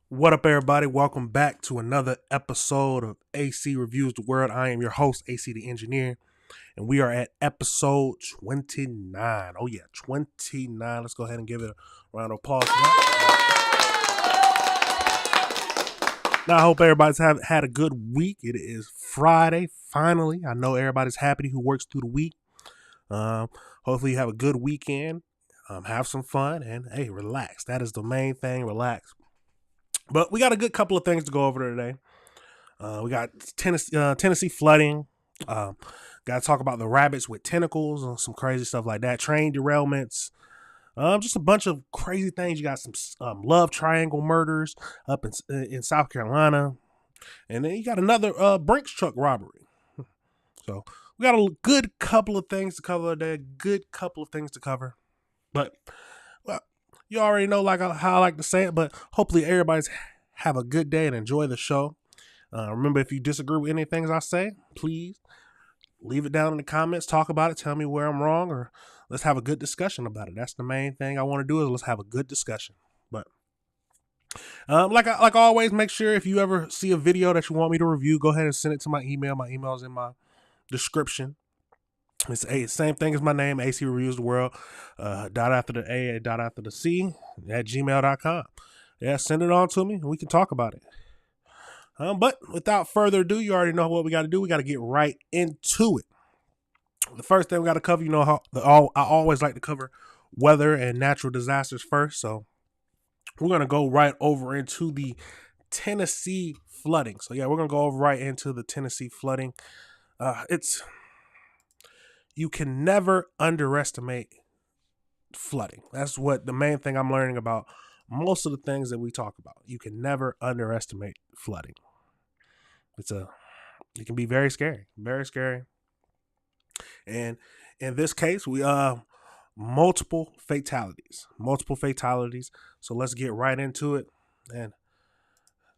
What up, everybody? Welcome back to another episode of AC Reviews the World. I am your host, AC the Engineer, and we are at episode 29. Oh, yeah, 29. Let's go ahead and give it a round of applause. Now, I hope everybody's had a good week. It is Friday, finally. I know everybody's happy who works through the week. Hopefully, you have a good weekend. Have some fun, and hey, relax. That is the main thing, relax. But we got a good couple of things to go over today. We got Tennessee flooding. Got to talk about the rabbits with tentacles and some crazy stuff like that. Train derailments. Just a bunch of crazy things. You got some love triangle murders up in South Carolina. And then you got another Brinks truck robbery. So we got a good couple of things to cover today. But you already know how I like to say it, but hopefully everybody's have a good day and enjoy the show. Remember, if you disagree with any things I say, please leave it down in the comments. Talk about it. Tell me where I'm wrong, or let's have a good discussion about it. That's the main thing I want to do, is let's have a good discussion. But like always, make sure if you ever see a video that you want me to review, go ahead and send it to my email. My email is in my description. It's same thing as my name, AC Reviews the World, dot after the A, dot after the C, at gmail.com. Yeah, send it on to me, and we can talk about it. But without further ado, you already know what we got to do. We got to get right into it. The first thing we got to cover, you know how I always like to cover weather and natural disasters first. So we're going to go right over into the Tennessee flooding. So yeah, we're going to go right into the Tennessee flooding. You can never underestimate flooding. That's what the main thing I'm learning about most of the things that we talk about. You can never underestimate flooding. It can be very scary, very scary. And in this case, we multiple fatalities. So let's get right into it and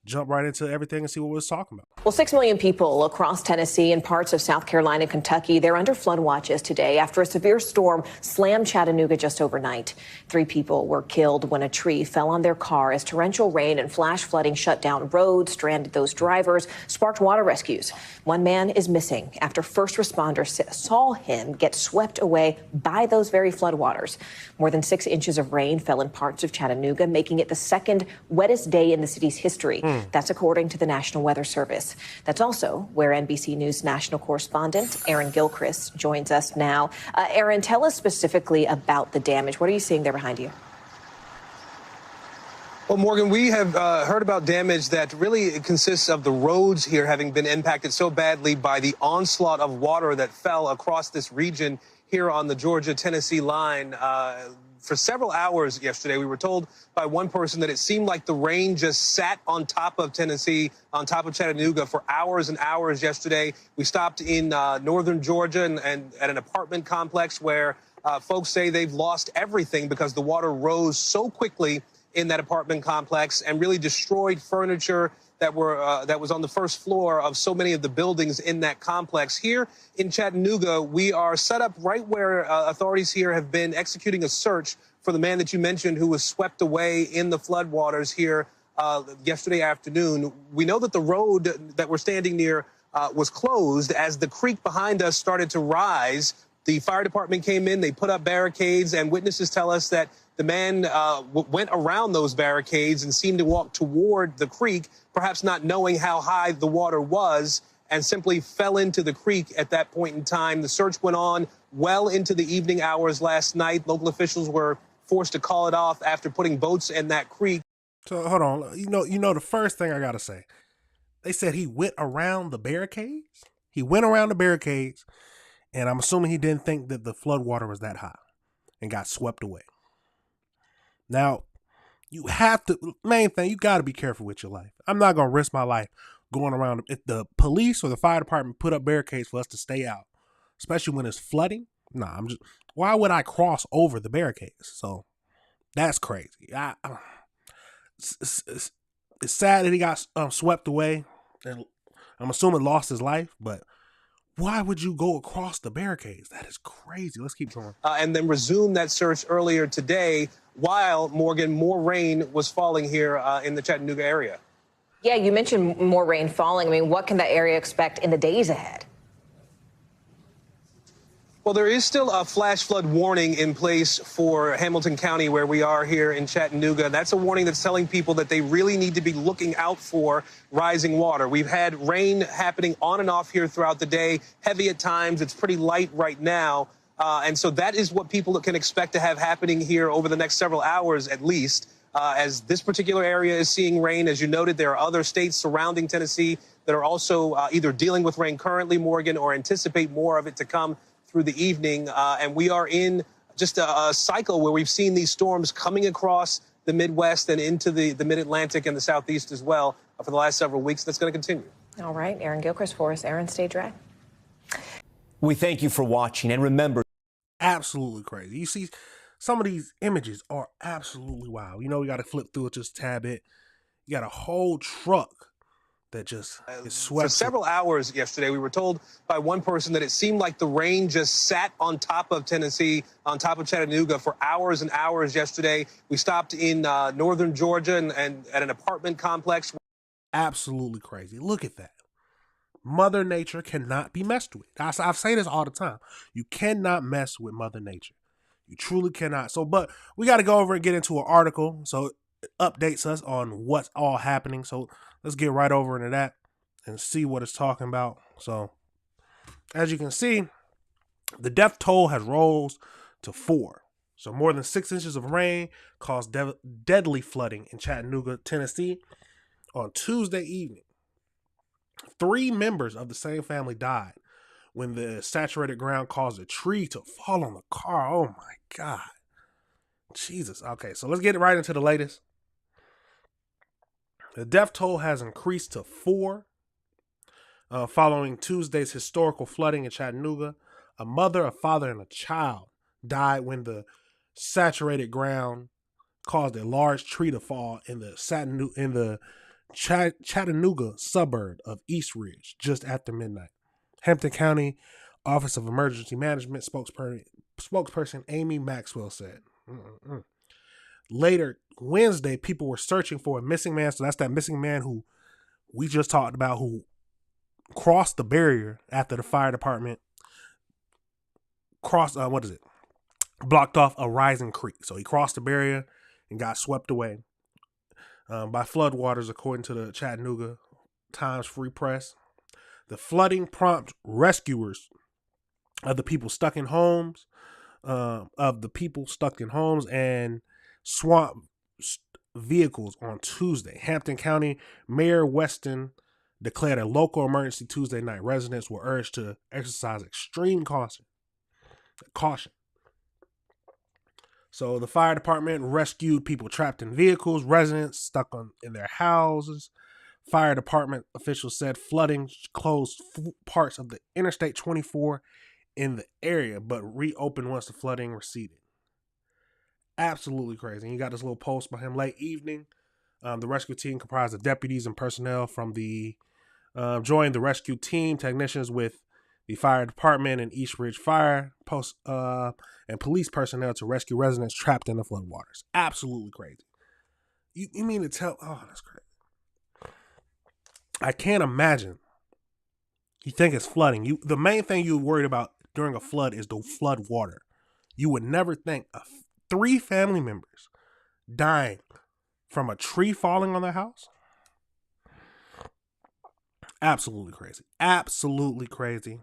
jump right into everything and see what we're talking about. Well, 6 million people across Tennessee and parts of South Carolina and Kentucky, they're under flood watches today after a severe storm slammed Chattanooga just overnight. 3 people were killed when a tree fell on their car as torrential rain and flash flooding shut down roads, stranded those drivers, sparked water rescues. 1 man is missing after first responders saw him get swept away by those very floodwaters. More than 6 inches of rain fell in parts of Chattanooga, making it the second wettest day in the city's history. That's according to the National Weather Service. That's also where NBC News national correspondent Aaron Gilchrist joins us now. Aaron, tell us specifically about the damage. What are you seeing there behind you? Well, Morgan, we have heard about damage that really consists of the roads here having been impacted so badly by the onslaught of water that fell across this region here on the Georgia-Tennessee line. For several hours yesterday, we were told by one person that it seemed like the rain just sat on top of Tennessee, on top of Chattanooga for hours and hours yesterday. We stopped in northern Georgia and at an apartment complex where folks say they've lost everything because the water rose so quickly in that apartment complex and really destroyed furniture that was on the first floor of so many of the buildings in that complex. Here in Chattanooga, we are set up right where authorities here have been executing a search for the man that you mentioned who was swept away in the floodwaters here yesterday afternoon. We know that the road that we're standing near was closed as the creek behind us started to rise. The fire department came in, they put up barricades, and witnesses tell us that the man went around those barricades and seemed to walk toward the creek, perhaps not knowing how high the water was, and simply fell into the creek at that point in time. The search went on well into the evening hours last night. Local officials were forced to call it off after putting boats in that creek. So hold on. You know the first thing I gotta say. They said he went around the barricades. He went around the barricades, and I'm assuming he didn't think that the flood water was that high and got swept away. Now, you have to, main thing, you got to be careful with your life. I'm not going to risk my life going around. If the police or the fire department put up barricades for us to stay out, especially when it's flooding, why would I cross over the barricades? So that's crazy. It's sad that he got swept away, and I'm assuming lost his life, but why would you go across the barricades? That is crazy. Let's keep going. And then resume that search earlier today while, Morgan, more rain was falling here in the Chattanooga area. Yeah, you mentioned more rain falling. I mean, what can the area expect in the days ahead? Well, there is still a flash flood warning in place for Hamilton County, where we are here in Chattanooga. That's a warning that's telling people that they really need to be looking out for rising water. We've had rain happening on and off here throughout the day, heavy at times. It's pretty light right now. And so that is what people can expect to have happening here over the next several hours, at least. As this particular area is seeing rain, as you noted, there are other states surrounding Tennessee that are also either dealing with rain currently, Morgan, or anticipate more of it to come through the evening. And we are in just a cycle where we've seen these storms coming across the Midwest and into the Mid-Atlantic and the Southeast as well for the last several weeks. That's going to continue. All right, Aaron Gilchrist for us. Aaron, stay dry. We thank you for watching, and remember, absolutely crazy. You see, some of these images are absolutely wild. You know, we got to flip through it just a tad bit. You got a whole truck that just is swept. For several hours yesterday, we were told by one person that it seemed like the rain just sat on top of Tennessee, on top of Chattanooga for hours and hours yesterday. We stopped in northern Georgia and at an apartment complex. Absolutely crazy. Look at that. Mother Nature cannot be messed with. I say this all the time. You cannot mess with Mother Nature. You truly cannot. So, but we got to go over and get into an article. So it updates us on what's all happening. So let's get right over into that and see what it's talking about. So as you can see, the death toll has rose to 4. So more than 6 inches of rain caused deadly flooding in Chattanooga, Tennessee on Tuesday evening. 3 members of the same family died when the saturated ground caused a tree to fall on the car. Oh my God. Jesus. Okay, so let's get right into the latest. The death toll has increased to 4 following Tuesday's historical flooding in Chattanooga. A mother, a father, and a child died when the saturated ground caused a large tree to fall in the Chattanooga suburb of East Ridge just after midnight. Hampton County Office of Emergency Management spokesperson Amy Maxwell said. Later Wednesday, people were searching for a missing man. So that's that missing man who we just talked about, who crossed the barrier after the fire department blocked off a rising creek. So he crossed the barrier and got swept away by floodwaters, according to the Chattanooga Times Free Press. The flooding prompted rescuers of the people stuck in homes, and swamp vehicles on Tuesday. Hampton County Mayor Weston declared a local emergency Tuesday night. Residents were urged to exercise extreme caution. So the fire department rescued people trapped in vehicles, residents stuck in their houses. Fire department officials said flooding closed parts of the Interstate 24 in the area, but reopened once the flooding receded. Absolutely crazy. And you got this little post by him late evening. The rescue team comprised of deputies and personnel from the joined the rescue team, technicians with the fire department and East Ridge Fire Post, and police personnel to rescue residents trapped in the floodwaters. Absolutely crazy. You mean to tell? Oh, that's crazy. I can't imagine. You think it's flooding. The main thing you're worried about during a flood is the flood water. You would never think of 3 family members dying from a tree falling on their house. Absolutely crazy. Absolutely crazy.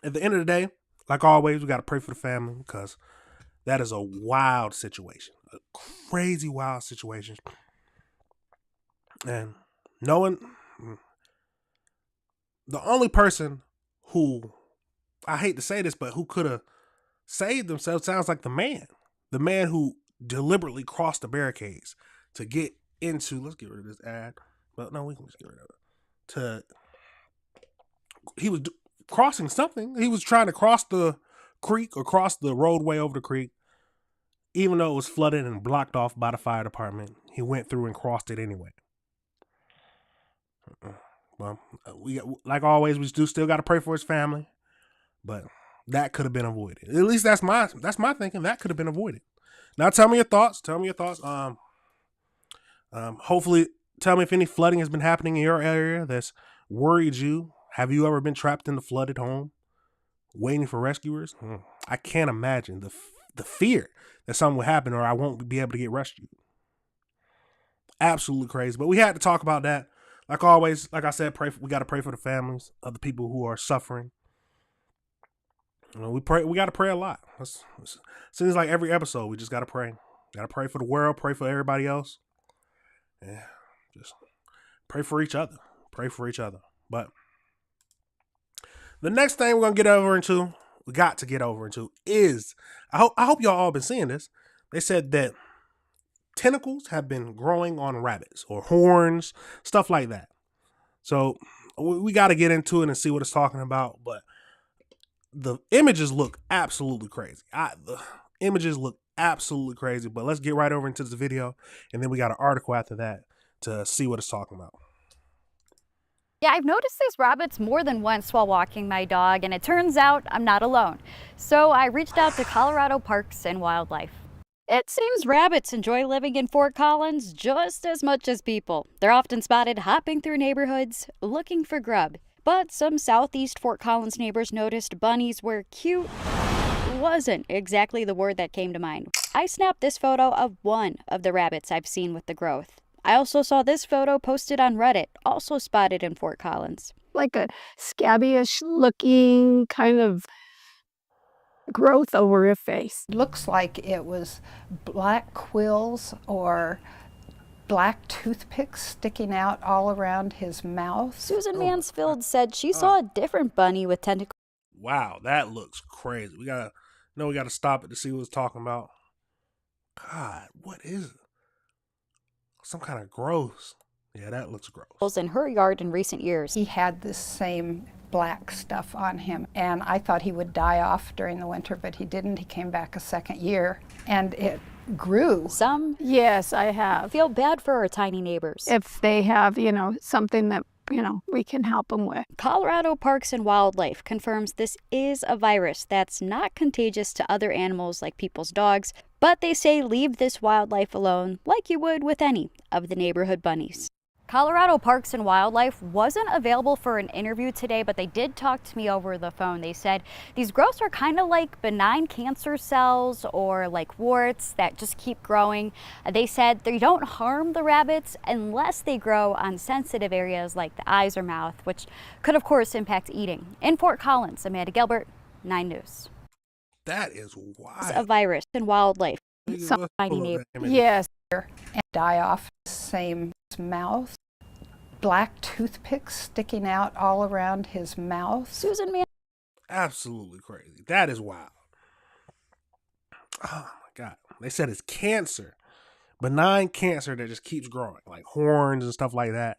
At the end of the day, like always, we got to pray for the family because That is a wild situation, a crazy wild situation. And knowing the only person who, I hate to say this, but who could have saved themselves sounds like the man who deliberately crossed the barricades to get into, let's get rid of this ad, but no, we can just get rid of it. He was crossing something. He was trying to cross the creek or cross the roadway over the creek. Even though it was flooded and blocked off by the fire department, he went through and crossed it anyway. Well, we like always, we still got to pray for his family, but that could have been avoided. At least that's my thinking. That could have been avoided. Now, tell me your thoughts. Hopefully, tell me if any flooding has been happening in your area that's worried you. Have you ever been trapped in the flooded home, waiting for rescuers? I can't imagine the fear that something will happen or I won't be able to get rescued. Absolutely crazy. But we had to talk about that. Like always, like I said, we got to pray for the families of the people who are suffering. We got to pray a lot. Seems like every episode we just got to pray. Got to pray for the world, pray for everybody else. Yeah, just pray for each other. Pray for each other. But the next thing we got to get over into is, I hope y'all all been seeing this. They said that tentacles have been growing on rabbits or horns, stuff like that. So we got to get into it and see what it's talking about. But the images look absolutely crazy. The images look absolutely crazy. But let's get right over into this video, and then we got an article after that to see what it's talking about. Yeah, I've noticed these rabbits more than once while walking my dog, and it turns out I'm not alone. So I reached out to Colorado Parks and Wildlife. It seems rabbits enjoy living in Fort Collins just as much as people. They're often spotted hopping through neighborhoods looking for grub. But some southeast Fort Collins neighbors noticed bunnies where cute wasn't exactly the word that came to mind. I snapped this photo of one of the rabbits I've seen with the growth. I also saw this photo posted on Reddit, also spotted in Fort Collins. Like a scabbyish looking kind of growth over her face. Looks like it was black quills or black toothpicks sticking out all around his mouth. Susan Mansfield said she saw a different bunny with tentacles. Wow, that looks crazy. We gotta stop it to see what it's talking about. God, what is it? Some kind of gross. Yeah, that looks gross. In her yard in recent years. He had this same black stuff on him, and I thought he would die off during the winter, but he didn't. He came back a second year, and it grew. Some Yes, I have. feel bad for our tiny neighbors. If they have, something that, we can help them with. Colorado Parks and Wildlife confirms this is a virus that's not contagious to other animals like people's dogs, but they say leave this wildlife alone like you would with any of the neighborhood bunnies. Colorado Parks and Wildlife wasn't available for an interview today, but they did talk to me over the phone. They said these growths are kind of like benign cancer cells or like warts that just keep growing. They said they don't harm the rabbits unless they grow on sensitive areas like the eyes or mouth, which could of course impact eating. In Fort Collins, Amanda Gilbert, 9 News. That is wild. A virus in wildlife. Some tiny neighbor. Yes. And die off the same mouth. Black toothpicks sticking out all around his mouth. Susan Mansfield. Absolutely crazy. That is wild. Oh my God. They said it's cancer. Benign cancer that just keeps growing. Like horns and stuff like that.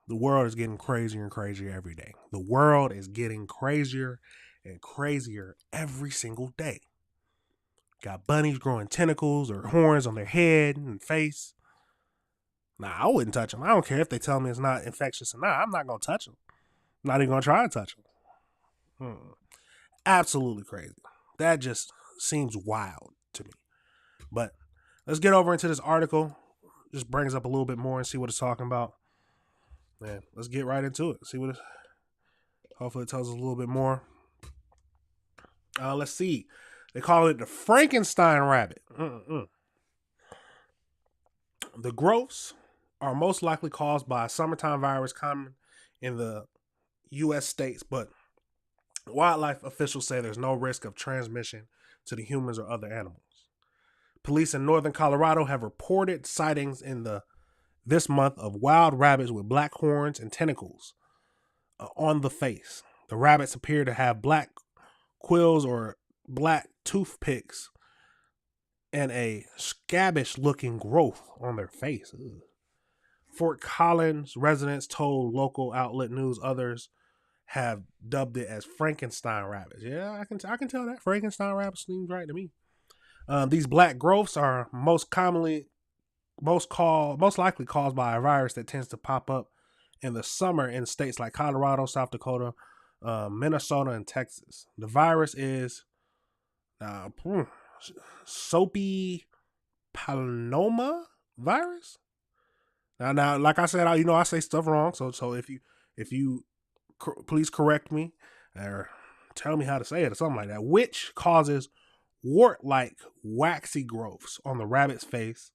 The world is getting crazier and crazier every day. The world is getting crazier and crazier every single day. Got bunnies growing tentacles or horns on their head and face. Nah, I wouldn't touch them. I don't care if they tell me it's not infectious or not. I'm not going to touch them. I'm not even going to try to touch them. Absolutely crazy. That just seems wild to me. But let's get over into this article. Just brings up a little bit more and see what it's talking about. Man, let's get right into it. See what it, hopefully it tells us a little bit more. Let's see. They call it the Frankenstein rabbit. The growths are most likely caused by a summertime virus common in the U.S. states, but Wildlife officials say there's no risk of transmission to the humans or other animals. Police in northern Colorado have reported sightings in this month of wild rabbits with black horns and tentacles on the face. The rabbits appear to have black quills or black toothpicks and a scabbish-looking growth on their face. Ugh. Fort Collins residents told local outlet news others have dubbed it as Frankenstein rabbits. Yeah, I can tell that Frankenstein rabbit seems right to me. These black growths are most likely caused by a virus that tends to pop up in the summer in states like Colorado, South Dakota, Minnesota, and Texas. The virus is soapy paloma virus. Now, like I said, I say stuff wrong. So if you please correct me or tell me how to say it or something like that. Which causes wart-like waxy growths on the rabbit's face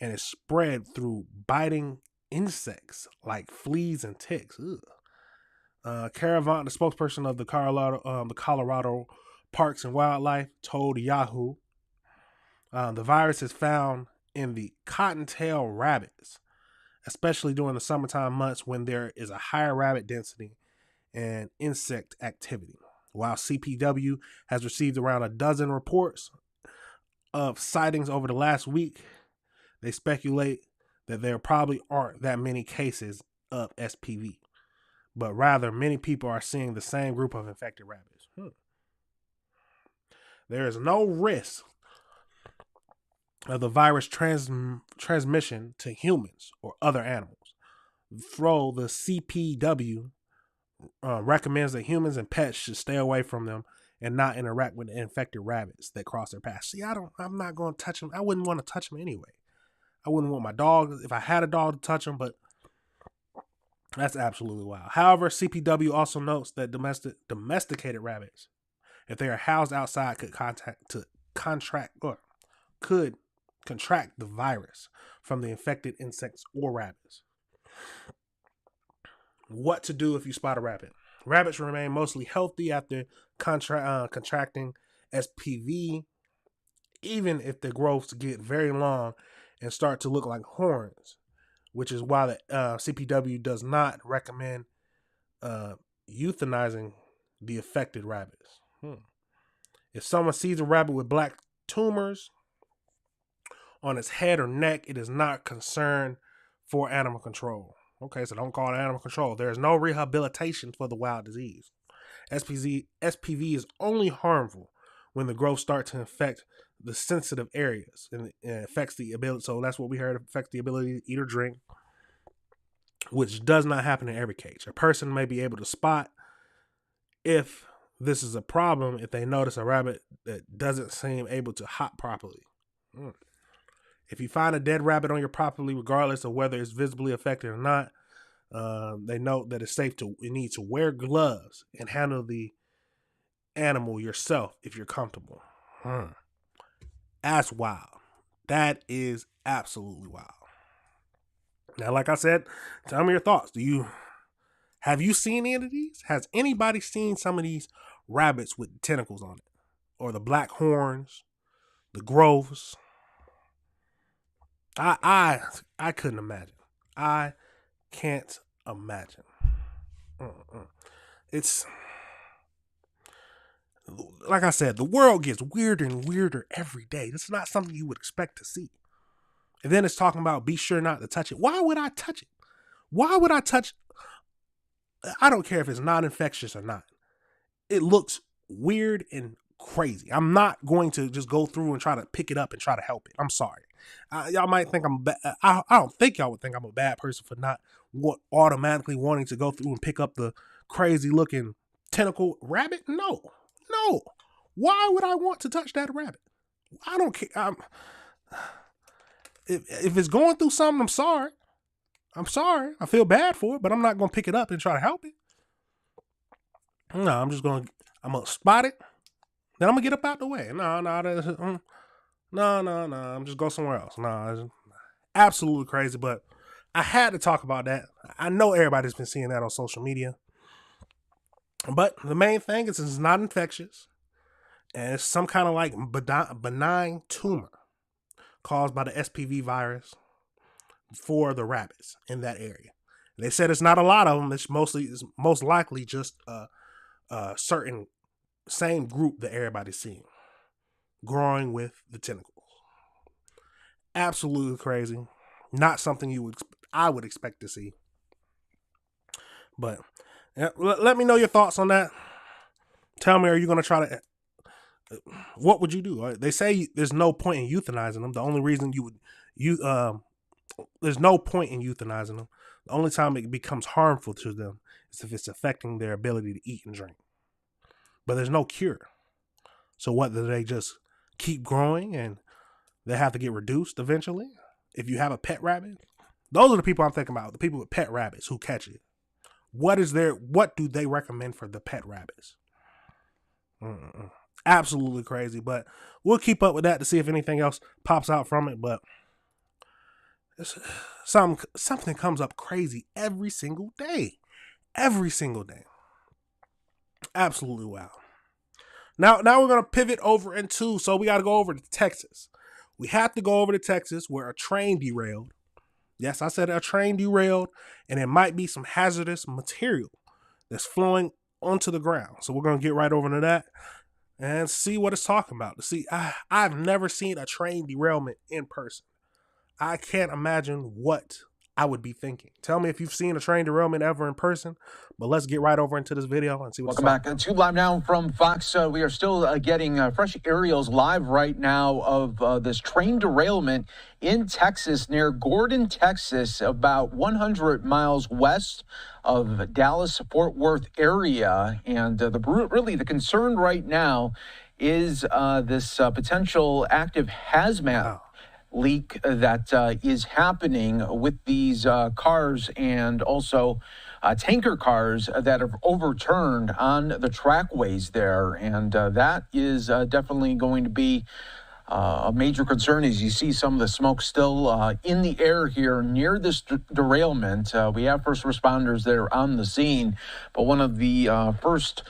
and is spread through biting insects like fleas and ticks. Caravant, the spokesperson of the Colorado Parks and Wildlife, told Yahoo the virus is found in the cottontail rabbits, especially during the summertime months when there is a higher rabbit density and insect activity. While CPW has received around a dozen reports of sightings over the last week, they speculate that there probably aren't that many cases of SPV, but rather many people are seeing the same group of infected rabbits. There is no risk of the virus transmission to humans or other animals. Though the CPW recommends that humans and pets should stay away from them and not interact with the infected rabbits that cross their path. See, I'm not going to touch them. I wouldn't want to touch them anyway. I wouldn't want my dog, if I had a dog, to touch them, but that's absolutely wild. However, CPW also notes that domesticated rabbits, if they are housed outside, could contract the virus from the infected insects or rabbits. What to do if you spot a rabbit? Rabbits remain mostly healthy after contracting SPV, even if the growths get very long and start to look like horns, which is why the CPW does not recommend euthanizing the affected rabbits. If someone sees a rabbit with black tumors on its head or neck, it is not concern for animal control. Okay, so don't call it animal control. There is no rehabilitation for the wild disease. SPV is only harmful when the growth starts to infect the sensitive areas and affects the ability. So that's what we heard, affects the ability to eat or drink, which does not happen in every case. A person may be able to spot if this is a problem if they notice a rabbit that doesn't seem able to hop properly. If you find a dead rabbit on your property, regardless of whether it's visibly affected or not, they note that you need to wear gloves and handle the animal yourself if you're comfortable. That's wild. That is absolutely wild. Now, like I said, tell me your thoughts. Have you seen any of these? Has anybody seen some of these rabbits with tentacles on it? Or the black horns, the growths? I couldn't imagine. I can't imagine. It's like I said, the world gets weirder and weirder every day. This is not something you would expect to see. And then it's talking about be sure not to touch it. Why would I touch it? Why would I touch? I don't care if it's not infectious or not. It looks weird and crazy. I'm not going to just go through and try to pick it up and try to help it. I'm sorry. Y'all might think I'm bad. I don't think y'all would think I'm a bad person for not automatically wanting to go through and pick up the crazy looking tentacle rabbit. No. Why would I want to touch that rabbit? I don't care. If it's going through something, I'm sorry. I feel bad for it, but I'm not going to pick it up and try to help it. No, I'm going to spot it. Then I'm going to get up out the way. No, I'm just go somewhere else. No, it's absolutely crazy, but I had to talk about that. I know everybody's been seeing that on social media. But the main thing is it's not infectious, and it's some kind of like benign tumor caused by the SPV virus for the rabbits in that area. They said it's not a lot of them. It's most likely just a certain same group that everybody's seeing growing with the tentacles. Absolutely crazy. Not something I would expect to see. But let me know your thoughts on that. Tell me, are you going to try to? What would you do? They say there's no point in euthanizing them. The only reason there's no point in euthanizing them. The only time it becomes harmful to them is if it's affecting their ability to eat and drink. But there's no cure. So whether they just keep growing and they have to get reduced eventually, if you have a pet rabbit, those are the people I'm thinking about. The people with pet rabbits who catch it. What do they recommend for the pet rabbits? Absolutely crazy, but we'll keep up with that to see if anything else pops out from it. But something comes up crazy every single day. Absolutely wow. Now we're gonna pivot over into, so we got to go over to Texas. We have to go over to Texas where a train derailed. Yes, I said a train derailed, and it might be some hazardous material that's flowing onto the ground. So we're gonna get right over to that and see what it's talking about. See, I've never seen a train derailment in person. I can't imagine what I would be thinking. Tell me if you've seen a train derailment ever in person, but let's get right over into this video and see what's Welcome back to Live Now from Fox. We are still getting fresh aerials live right now of this train derailment in Texas, near Gordon, Texas, about 100 miles west of Dallas-Fort Worth area. And the concern right now is this potential active hazmat leak that is happening with these cars and also tanker cars that have overturned on the trackways there. And that is definitely going to be a major concern as you see some of the smoke still in the air here near this derailment. We have first responders there on the scene, but one of the first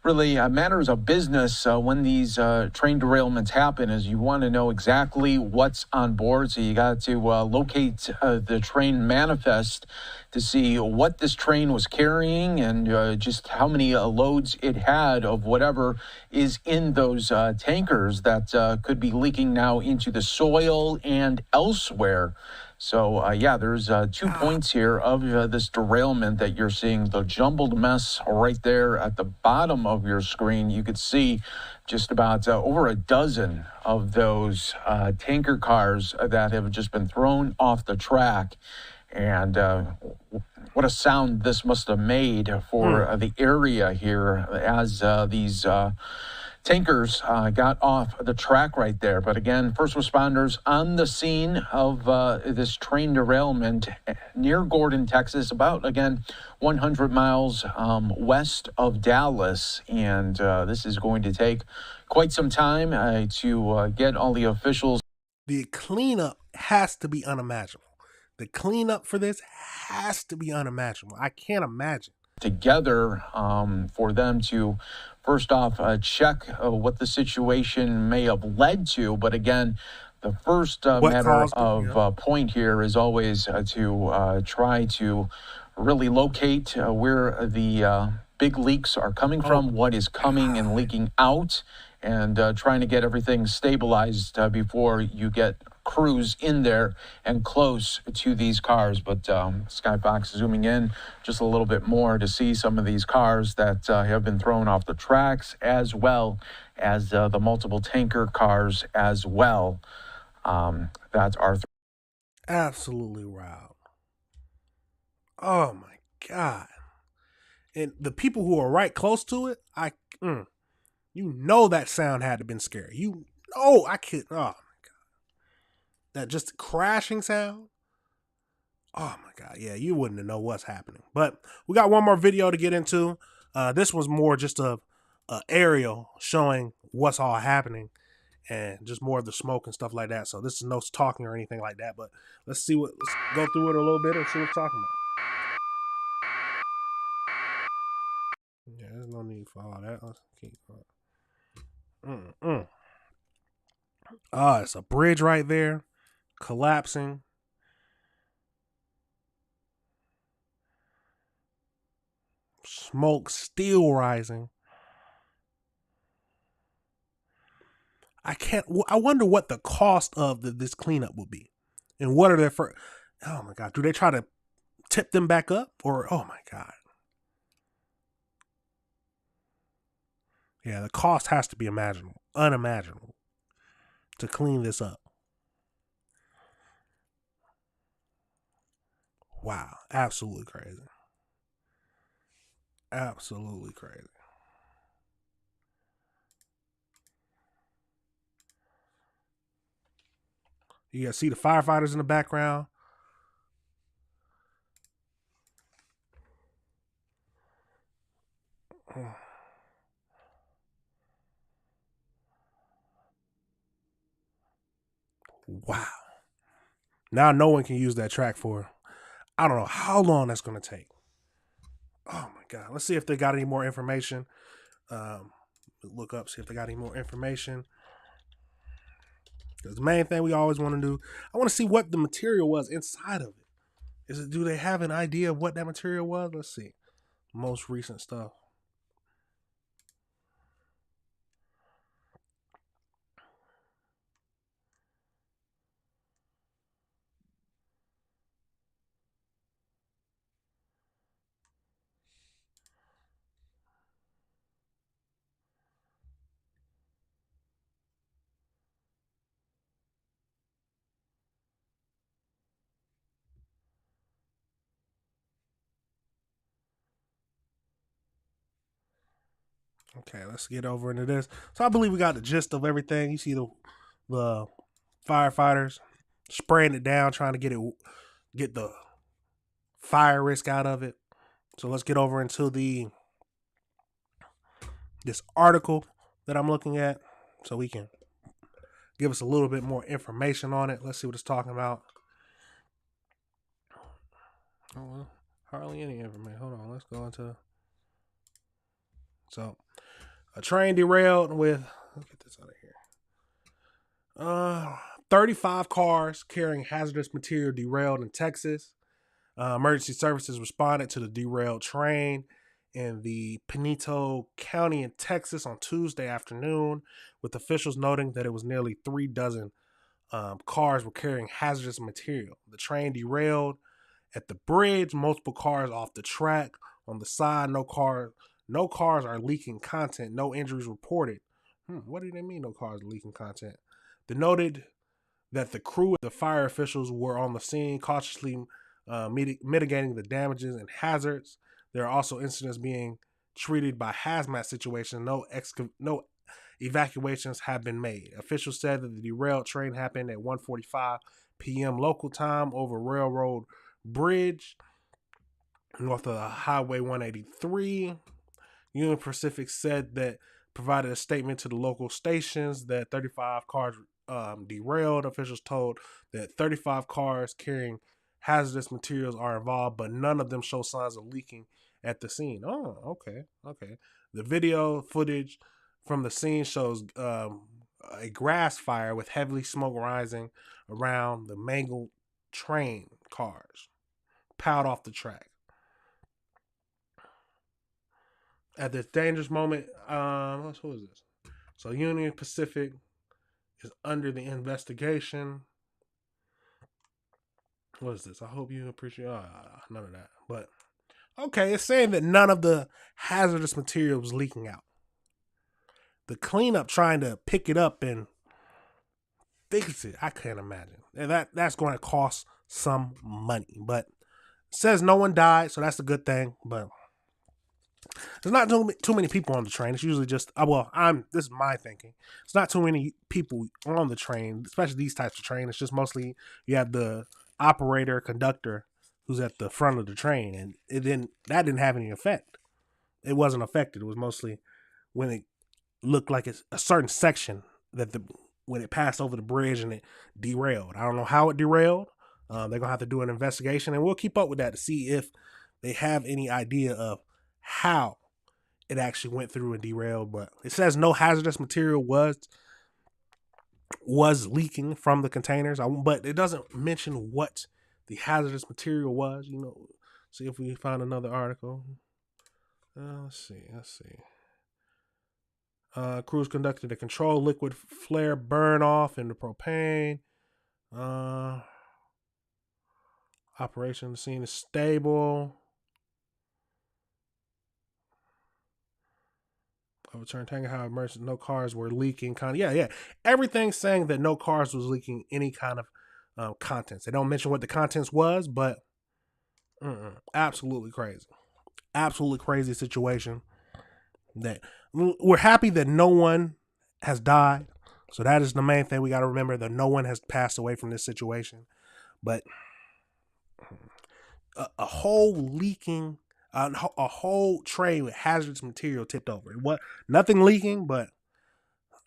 really matters of business when these train derailments happen is you want to know exactly what's on board. So you got to locate the train manifest to see what this train was carrying and just how many loads it had of whatever is in those tankers that could be leaking now into the soil and elsewhere. So, there's 2 points here of this derailment that you're seeing, the jumbled mess right there at the bottom of your screen. You could see just about over a dozen of those tanker cars that have just been thrown off the track. And what a sound this must have made for the area here as these tankers got off the track right there. But again, first responders on the scene of this train derailment near Gordon, Texas, about, again, 100 miles west of Dallas. And this is going to take quite some time to get all the officials. The cleanup has to be unimaginable. The cleanup for this has to be unimaginable. I can't imagine. Together for them to first off check what the situation may have led to. But again, the first matter of point here is always to try to really locate where the big leaks are coming from, what is coming and leaking out, and trying to get everything stabilized before you get crews in there and close to these cars. But Sky Fox zooming in just a little bit more to see some of these cars that have been thrown off the tracks, as well as the multiple tanker cars as well. That are absolutely wild. Oh my God. And the people who are right close to it, you know that sound had to have been scary. Oh my God. That just crashing sound. Oh my God. Yeah, you wouldn't know what's happening. But we got one more video to get into. This was more just a aerial showing what's all happening and just more of the smoke and stuff like that. So this is no talking or anything like that. But let's go through it a little bit and see what it's talking about. Yeah, there's no all that. Let's keep going. It's a bridge right there, collapsing. Smoke still rising. I wonder what the cost of this cleanup will be. And what are their first... Oh my God. Do they try to tip them back up? Or, oh my God. Yeah, the cost has to be unimaginable to clean this up. Wow. Absolutely crazy. Absolutely crazy. You guys see the firefighters in the background. Wow. Now no one can use that track for, I don't know how long that's going to take. Oh my God. Let's see if they got any more information. Look up, see if they got any more information. Because the main thing we always want to do, I want to see what the material was inside of it. Do they have an idea of what that material was? Let's see. Most recent stuff. Okay, let's get over into this. So I believe we got the gist of everything. You see the firefighters spraying it down, trying to get the fire risk out of it. So let's get over into this article that I'm looking at so we can give us a little bit more information on it. Let's see what it's talking about. Oh, well, hardly any information. Hold on, let's go into... So, a train derailed with... Let's get this out of here. 35 cars carrying hazardous material derailed in Texas. Emergency services responded to the derailed train in the Pinito County in Texas on Tuesday afternoon, with officials noting that it was nearly 3 dozen cars were carrying hazardous material. The train derailed at the bridge, multiple cars off the track. On the side, no cars are leaking content, no injuries reported. What do they mean no cars are leaking content? They noted that the crew and the fire officials were on the scene, cautiously mitigating the damages and hazards. There are also incidents being treated by hazmat situations. No evacuations have been made. Officials said that the derailed train happened at 1:45 p.m. local time over Railroad Bridge north of Highway 183. Union Pacific said that provided a statement to the local stations that 35 cars derailed. Officials told that 35 cars carrying hazardous materials are involved, but none of them show signs of leaking at the scene. Oh, okay. The video footage from the scene shows a grass fire with heavy smoke rising around the mangled train cars piled off the track. At this dangerous moment, who is this? So Union Pacific is under the investigation. What is this? I hope you appreciate none of that. But okay, it's saying that none of the hazardous material was leaking out. The cleanup trying to pick it up and fix it, I can't imagine. And that's going to cost some money. But it says no one died, so that's a good thing. But there's not too many people on the train. It's usually just, this is my thinking. It's not too many people on the train, especially these types of train. It's just mostly you have the operator, conductor who's at the front of the train. And that didn't have any effect. It wasn't affected. It was mostly when it looked like it's a certain section when it passed over the bridge and it derailed. I don't know how it derailed. They're going to have to do an investigation, and we'll keep up with that to see if they have any idea of how it actually went through and derailed. But it says no hazardous material was leaking from the containers, but it doesn't mention what the hazardous material was. You know, see if we find another article. Let's see. Crews conducted a controlled liquid flare burn off in the propane. Operation scene is stable. Overturned tanker, how emergency, no cars were leaking. Yeah. Everything's saying that no cars was leaking any kind of contents. They don't mention what the contents was, but absolutely crazy. Absolutely crazy situation. That we're happy that no one has died. So that is the main thing we got to remember, that no one has passed away from this situation. But a whole leaking, a whole tray with hazardous material tipped over. Nothing leaking, but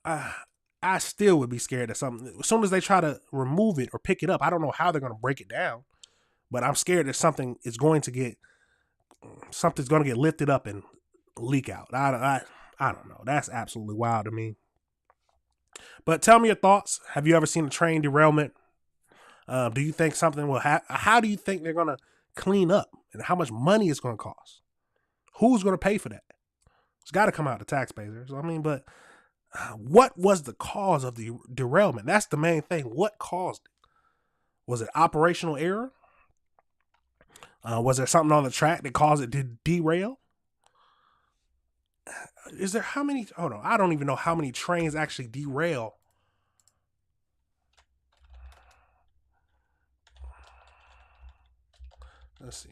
I still would be scared of something. As soon as they try to remove it or pick it up, I don't know how they're going to break it down, but I'm scared that something's going to get lifted up and leak out. I don't know. That's absolutely wild to me. But tell me your thoughts. Have you ever seen a train derailment? Do you think something will happen? How do you think they're going to clean up, and how much money it's going to cost? Who's going to pay for that? It's got to come out of the taxpayers. I mean, but what was the cause of the derailment? That's the main thing. What caused it? Was it operational error? Was there something on the track that caused it to derail? Is there how many? Hold on, I don't even know how many trains actually derail. Let's see.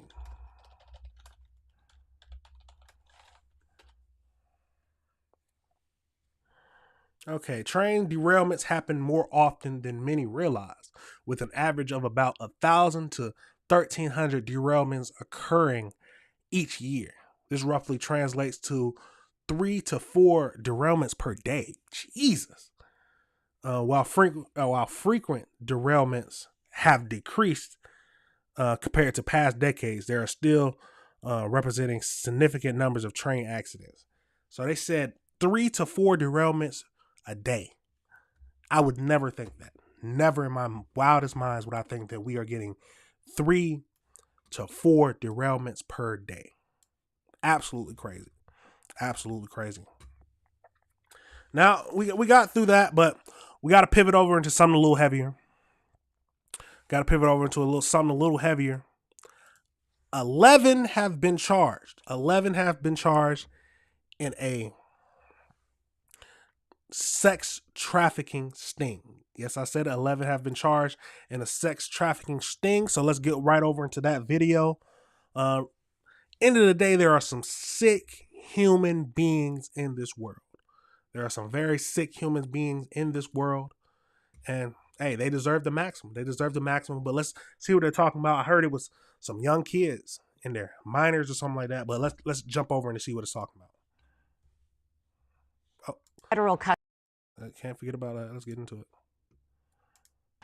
Okay, train derailments happen more often than many realize, with an average of about 1,000 to 1,300 derailments occurring each year. This roughly translates to 3 to 4 derailments per day. Jesus. While frequent derailments have decreased compared to past decades, there are still representing significant numbers of train accidents. So they said 3 to 4 derailments a day. I would never think that. Never in my wildest minds would I think that we are getting 3 to 4 derailments per day. Absolutely crazy. Absolutely crazy. Now, we got through that, but we got to pivot over into something a little heavier. Something a little heavier. 11 have been charged. 11 have been charged in a sex trafficking sting. Yes, I said 11 have been charged in a sex trafficking sting. So let's get right over into that video. End of the day, there are some sick human beings in this world. There are some very sick human beings in this world. And hey, they deserve the maximum. But let's see what they're talking about. I heard it was some young kids in there, minors or something like that. But let's jump over and see what it's talking about. Oh, federal custody. I can't forget about that. Let's get into it.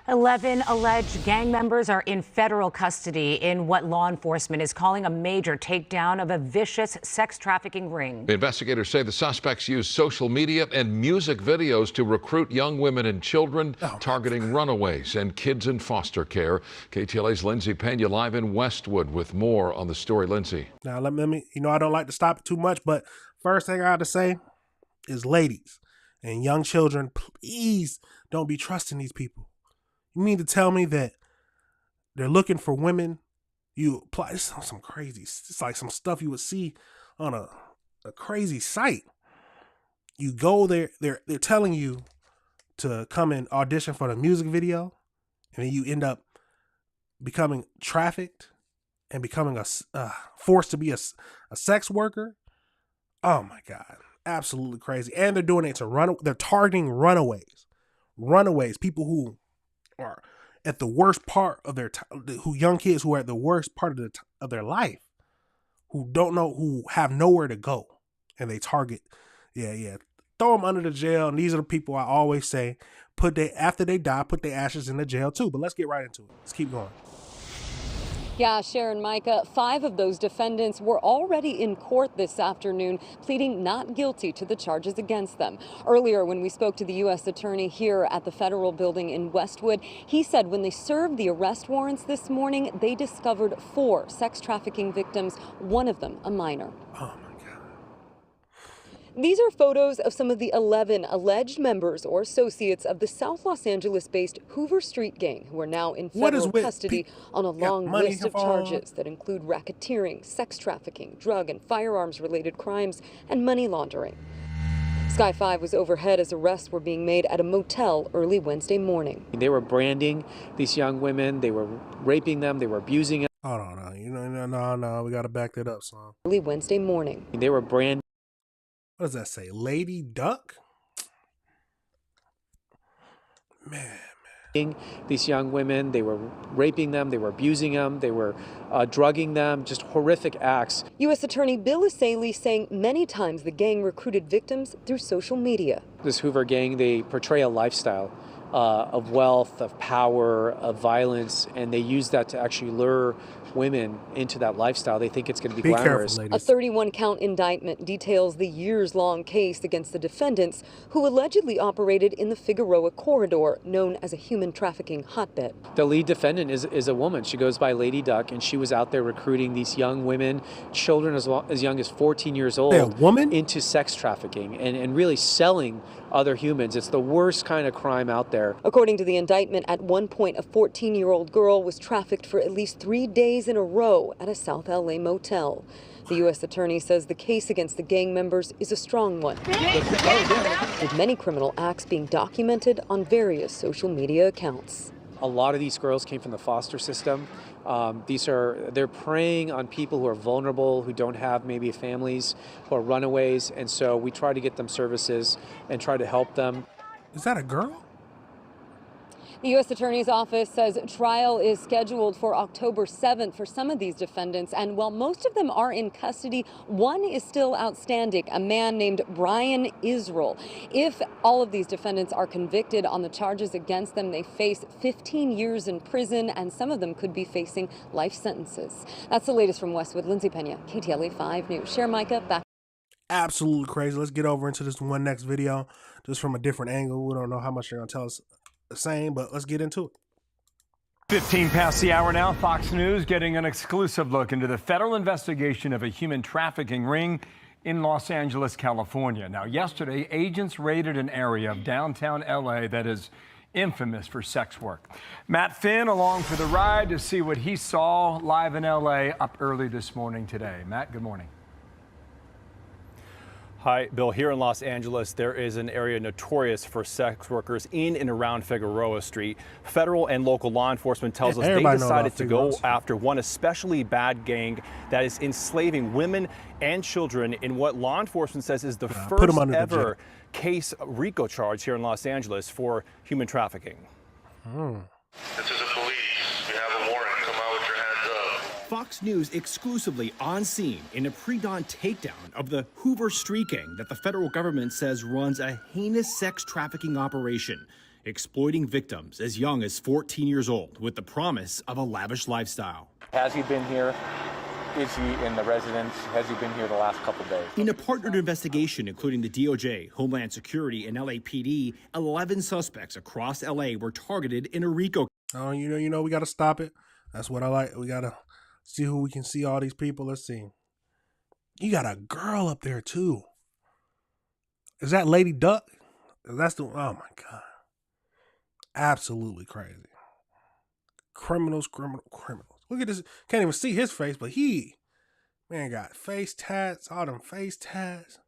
11 alleged gang members are in federal custody in what law enforcement is calling a major takedown of a vicious sex trafficking ring. Investigators say the suspects used social media and music videos to recruit young women and children, targeting runaways and kids in foster care. KTLA's Lindsay Pena live in Westwood with more on the story. Lindsay. Now, let me, I don't like to stop it too much, but first thing I have to say is, ladies and young children, please don't be trusting these people. You mean to tell me that they're looking for women? You apply, this is some crazy, it's like some stuff you would see on a crazy site. You go there, they're telling you to come and audition for the music video, and then you end up becoming trafficked and becoming forced to be a sex worker. Oh my God, absolutely crazy. And they're doing it to they're targeting runaways, people who are at the worst part of their young kids who are at the worst part of their life, who have nowhere to go, and they target. Throw them under the jail. And these are the people I always say, after they die, put their ashes in the jail too. But let's get right into it. Let's keep going. Yeah, Sharon, Micah, 5 of those defendants were already in court this afternoon, pleading not guilty to the charges against them. Earlier, when we spoke to the U.S. attorney here at the federal building in Westwood, he said when they served the arrest warrants this morning, they discovered 4 sex trafficking victims, one of them a minor. Oh. These are photos of some of the 11 alleged members or associates of the South Los Angeles-based Hoover Street gang who are now in federal custody on a long list of charges that include racketeering, sex trafficking, drug and firearms-related crimes, and money laundering. Sky 5 was overhead as arrests were being made at a motel early Wednesday morning. They were branding these young women. They were raping them. They were abusing them. Hold on, no, we got to back that up, son. Early Wednesday morning. They were branding. What does that say? Lady Duck? Man. These young women, they were raping them, they were abusing them, they were drugging them, just horrific acts. U.S. Attorney Bill Isaley saying many times the gang recruited victims through social media. This Hoover gang, they portray a lifestyle of wealth, of power, of violence, and they use that to actually lure women into that lifestyle. They think it's going to be glamorous. A 31-count indictment details the years-long case against the defendants who allegedly operated in the Figueroa corridor, known as a human trafficking hotbed. The lead defendant is a woman. She goes by Lady Duck, and she was out there recruiting these young women, children as young as 14 years old, into sex trafficking and really selling other humans. It's the worst kind of crime out there. According to the indictment, at one point, a 14-year-old girl was trafficked for at least 3 days in a row at a South LA motel. The U.S. attorney says the case against the gang members is a strong one, with many criminal acts being documented on various social media accounts. A lot of these girls came from the foster system. They're preying on people who are vulnerable, who don't have maybe families, who are runaways, and so we try to get them services and try to help them. Is that a girl? The U.S. Attorney's Office says trial is scheduled for October 7th for some of these defendants, and while most of them are in custody, one is still outstanding, a man named Brian Israel. If all of these defendants are convicted on the charges against them, they face 15 years in prison, and some of them could be facing life sentences. That's the latest from Westwood. Lindsay Pena, KTLA 5 News. Share Micah, back. Absolutely crazy. Let's get over into this one next video, just from a different angle. We don't know how much they're going to tell us the same, but let's get into it. 15 past the hour now. Fox News getting an exclusive look into the federal investigation of a human trafficking ring in Los Angeles, California. Now, yesterday, agents raided an area of downtown LA that is infamous for sex work. Matt Finn along for the ride to see what he saw live in LA up early this morning today. Matt, good morning. Hi, Bill. Here in Los Angeles, there is an area notorious for sex workers in and around Figueroa Street. Federal and local law enforcement tells us they decided to go after one especially bad gang that is enslaving women and children in what law enforcement says is the first ever case RICO charge here in Los Angeles for human trafficking. This is the police. We have a warrant. Come out with your hands up. Fox News exclusively on scene in a pre-dawn takedown of the Hoover Street gang that the federal government says runs a heinous sex trafficking operation, exploiting victims as young as 14 years old with the promise of a lavish lifestyle. Has he been here? Is he in the residence? Has he been here the last couple of days? In a partnered investigation, including the DOJ, Homeland Security, and LAPD, 11 suspects across LA were targeted in a RICO. Oh, you know, we got to stop it. That's what I like. We got to see who we can see all these people. Let's see. You got a girl up there, too. Is that Lady Duck? That's the, oh, my God. Absolutely crazy. Criminals. Look at this. Can't even see his face, but man, got face tats, all them face tats.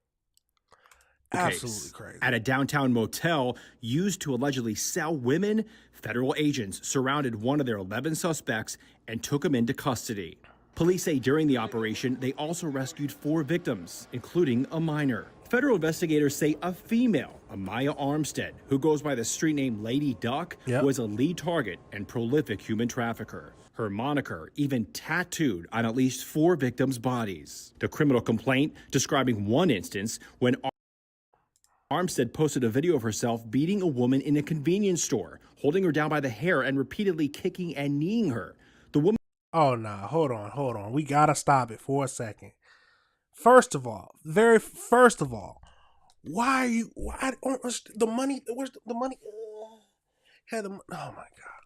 Absolutely crazy. At a downtown motel used to allegedly sell women, federal agents surrounded one of their 11 suspects and took him into custody. Police say during the operation, they also rescued 4 victims, including a minor. Federal investigators say a female, Amaya Armstead, who goes by the street name Lady Duck, was a lead target and prolific human trafficker. Her moniker even tattooed on at least 4 victims' bodies. The criminal complaint describing one instance when Armstead posted a video of herself beating a woman in a convenience store, holding her down by the hair and repeatedly kicking and kneeing her. The woman Oh, nah. Hold on. We gotta stop it for a second. First of all, why where's the money? Where's the money? Oh my God.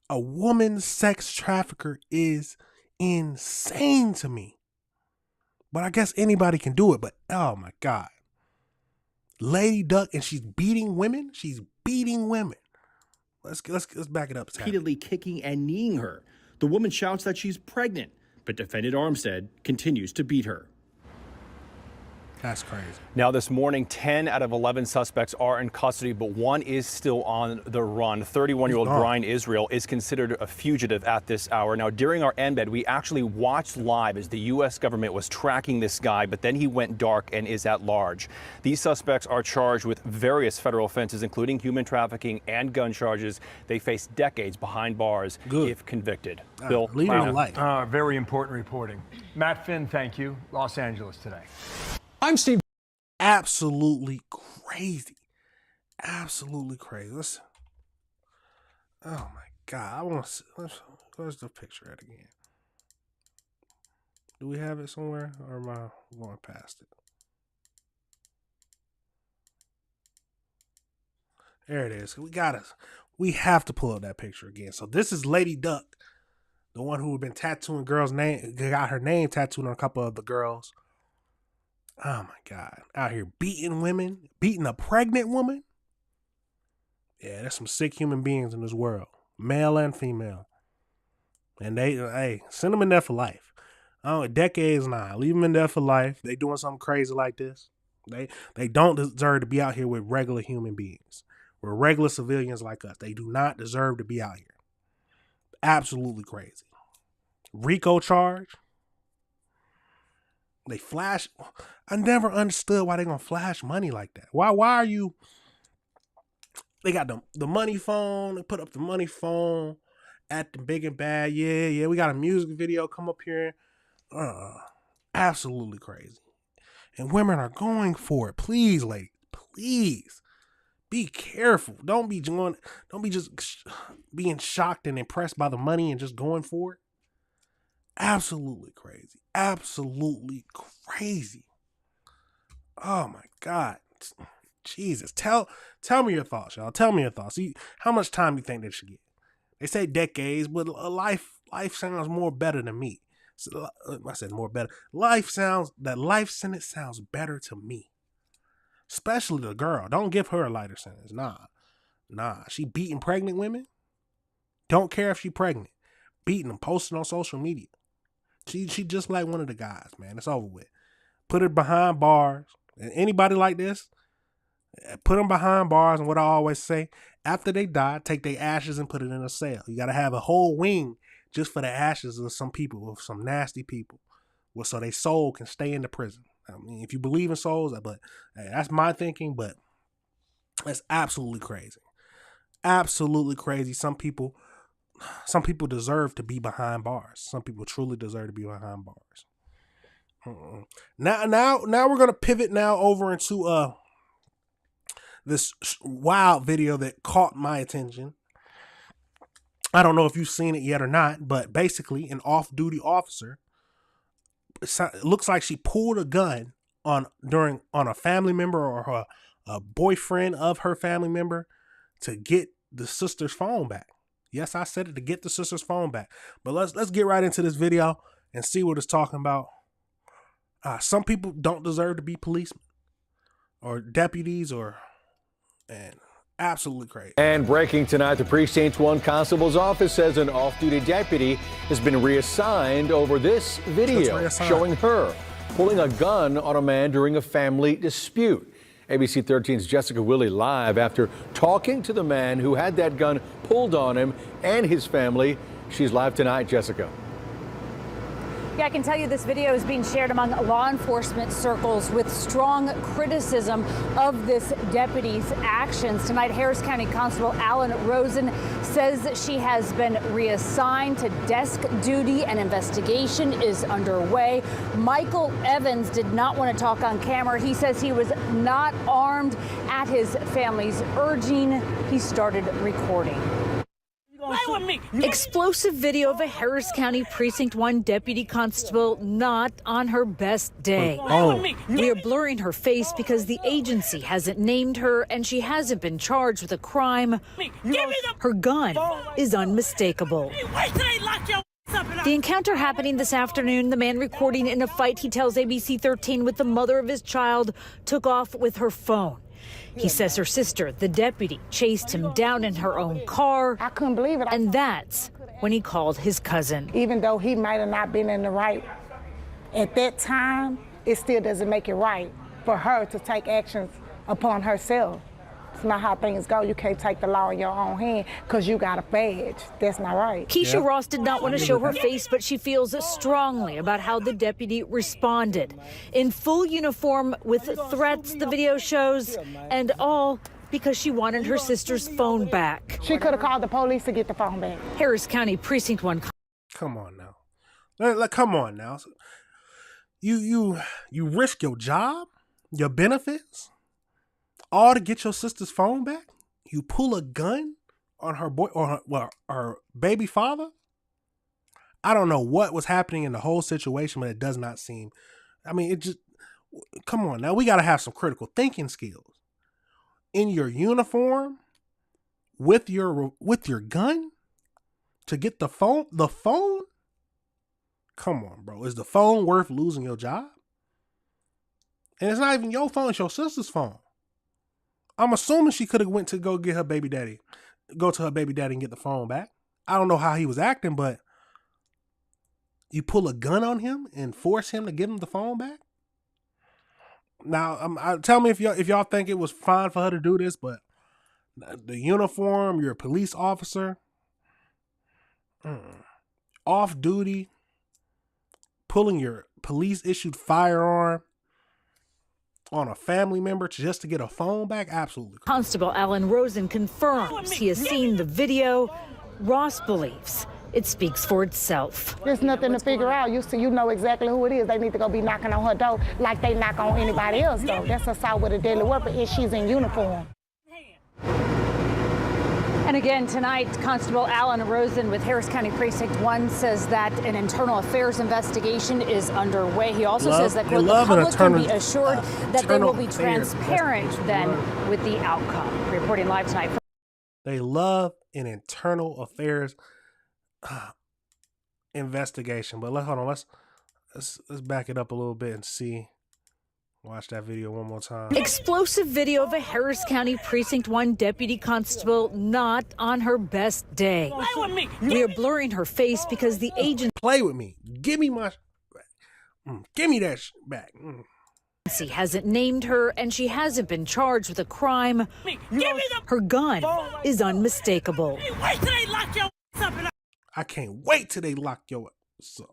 A woman sex trafficker is insane to me. But I guess anybody can do it, but oh my God. Lady Duck, and she's beating women? She's beating women. Let's back it up. Repeatedly kicking and kneeing her. The woman shouts that she's pregnant, but defendant Armstead continues to beat her. That's crazy. Now this morning, 10 out of 11 suspects are in custody, but one is still on the run. 31-year-old Brian Israel is considered a fugitive at this hour. Now, during our embed, we actually watched live as the U.S. government was tracking this guy, but then he went dark and is at large. These suspects are charged with various federal offenses, including human trafficking and gun charges. They face decades behind bars if convicted. Bill, very important reporting. Matt Finn, thank you. Los Angeles today. I'm Steve. Absolutely crazy. Absolutely crazy. Oh my God. I want to see. Where's the picture at again? Do we have it somewhere, or am I going past it? There it is. We have to pull up that picture again. So this is Lady Duck, the one who had been tattooing girls' name, got her name tattooed on a couple of the girls. Oh my God. Out here beating women, beating a pregnant woman. Yeah, there's some sick human beings in this world, male and female. And hey, send them in there for life. Oh, decades now. Leave them in there for life. They doing something crazy like this. They don't deserve to be out here with regular human beings. We're regular civilians like us. They do not deserve to be out here. Absolutely crazy. RICO charge. They flash. I never understood why they gonna flash money like that. Why are you? They got the money phone. They put up the money phone at the big and bad. Yeah. We got a music video come up here. Absolutely crazy. And women are going for it. Please, ladies, please be careful. Don't be just being shocked and impressed by the money and just going for it. Absolutely crazy. Absolutely crazy. Oh my God. Jesus. Tell me your thoughts, y'all. Tell me your thoughts. How much time do you think they should get? They say decades, but life sounds more better to me. So, I said more better. Life sentence sounds better to me. Especially the girl. Don't give her a lighter sentence. Nah. She beating pregnant women. Don't care if she pregnant. Beating them, posting on social media. She just like one of the guys, man. It's over with. Put her behind bars. And anybody like this, put them behind bars. And what I always say, after they die, take their ashes and put it in a cell. You got to have a whole wing just for the ashes of some people, of some nasty people, so their soul can stay in the prison. I mean, if you believe in souls, but hey, that's my thinking, but that's absolutely crazy. Absolutely crazy. Some people deserve to be behind bars. Some people truly deserve to be behind bars. Now we're gonna pivot now over into this wild video that caught my attention. I don't know if you've seen it yet or not, but basically an off-duty officer, it looks like she pulled a gun on a family member or a boyfriend of her family member to get the sister's phone back. Yes, I said it, to get the sister's phone back. But let's get right into this video and see what it's talking about. Some people don't deserve to be policemen or deputies and absolutely crazy. And breaking tonight, the Precinct 1 Constable's office says an off-duty deputy has been reassigned over this video showing her pulling a gun on a man during a family dispute. ABC 13's Jessica Willey live after talking to the man who had that gun pulled on him and his family. She's live tonight, Jessica. Yeah, I can tell you this video is being shared among law enforcement circles with strong criticism of this deputy's actions. Tonight, Harris County Constable Alan Rosen says that she has been reassigned to desk duty. An investigation is underway. Michael Evans did not want to talk on camera. He says he was not armed. At his family's urging, he started recording. Play with Explosive video of a Harris County Precinct 1 deputy constable not on her best day. We are blurring her face because the agency hasn't named her and she hasn't been charged with a crime. Her gun is unmistakable. The encounter happening this afternoon, the man recording in a fight, he tells ABC 13, with the mother of his child, took off with her phone. He says her sister, the deputy, chased him down in her own car. I couldn't believe it. And that's when he called his cousin. Even though he might have not been in the right at that time, it still doesn't make it right for her to take actions upon herself. It's not how things go. You can't take the law in your own hand because you got a badge. That's not right. Keisha Ross did not want to show her face, but she feels strongly about how the deputy responded. In full uniform with threats, the video shows, and all because she wanted her sister's phone back. She could have called the police to get the phone back. Harris County Precinct 1. Come on now. Come on now. You risk your job, your benefits, all to get your sister's phone back? You pull a gun on her boy or her baby father? I don't know what was happening in the whole situation, but it does not seem. I mean, it just, come on now. We got to have some critical thinking skills. In your uniform, with your gun, to get the phone? Come on, bro. Is the phone worth losing your job? And it's not even your phone, it's your sister's phone. I'm assuming she could have went to go to her baby daddy and get the phone back. I don't know how he was acting, but you pull a gun on him and force him to give him the phone back? Now, tell me if y'all think it was fine for her to do this, but the uniform, you're a police officer, off duty, pulling your police-issued firearm on a family member just to get a phone back? Absolutely. Constable Alan Rosen confirms he has seen the video. Ross believes it speaks for itself. There's nothing to figure out. You know exactly who it is. They need to go be knocking on her door like they knock on anybody else, though. That's assault with a deadly weapon if she's in uniform. And again, tonight, Constable Alan Rosen with Harris County Precinct 1 says that an internal affairs investigation is underway. He also says that, quote, the public can be assured that they will be transparent then with the outcome. Reporting live tonight. They love an internal affairs investigation. But let's back it up a little bit and see. Watch that video one more time. Explosive video of a Harris County Precinct 1 deputy constable not on her best day. We are blurring her face because the agent... Play with me. Give me my... Give me that back. She hasn't named her and she hasn't been charged with a crime. Her gun is unmistakable. I can't wait till they lock your ass up.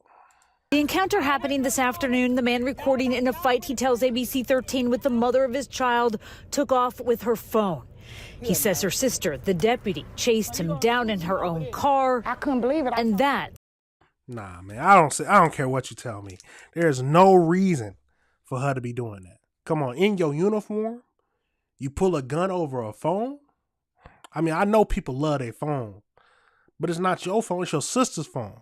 The encounter happening this afternoon, the man recording in a fight, he tells ABC 13, with the mother of his child, took off with her phone. He says her sister, the deputy, chased him down in her own car. I couldn't believe it. And that... Nah, man, I don't care what you tell me. There's no reason for her to be doing that. Come on, in your uniform, you pull a gun over a phone? I mean, I know people love their phone, but it's not your phone, it's your sister's phone.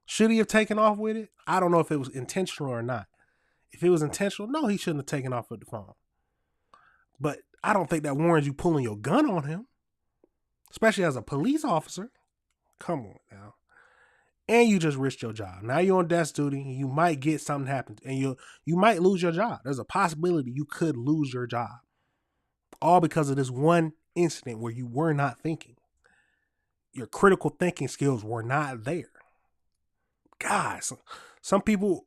Should he have taken off with it? I don't know if it was intentional or not. If it was intentional, no, he shouldn't have taken off with the phone. But I don't think that warrants you pulling your gun on him, especially as a police officer. Come on now. And you just risked your job. Now you're on desk duty. You might get something happen, and you might lose your job. There's a possibility you could lose your job, all because of this one incident where you were not thinking. Your critical thinking skills were not there. Guys, some people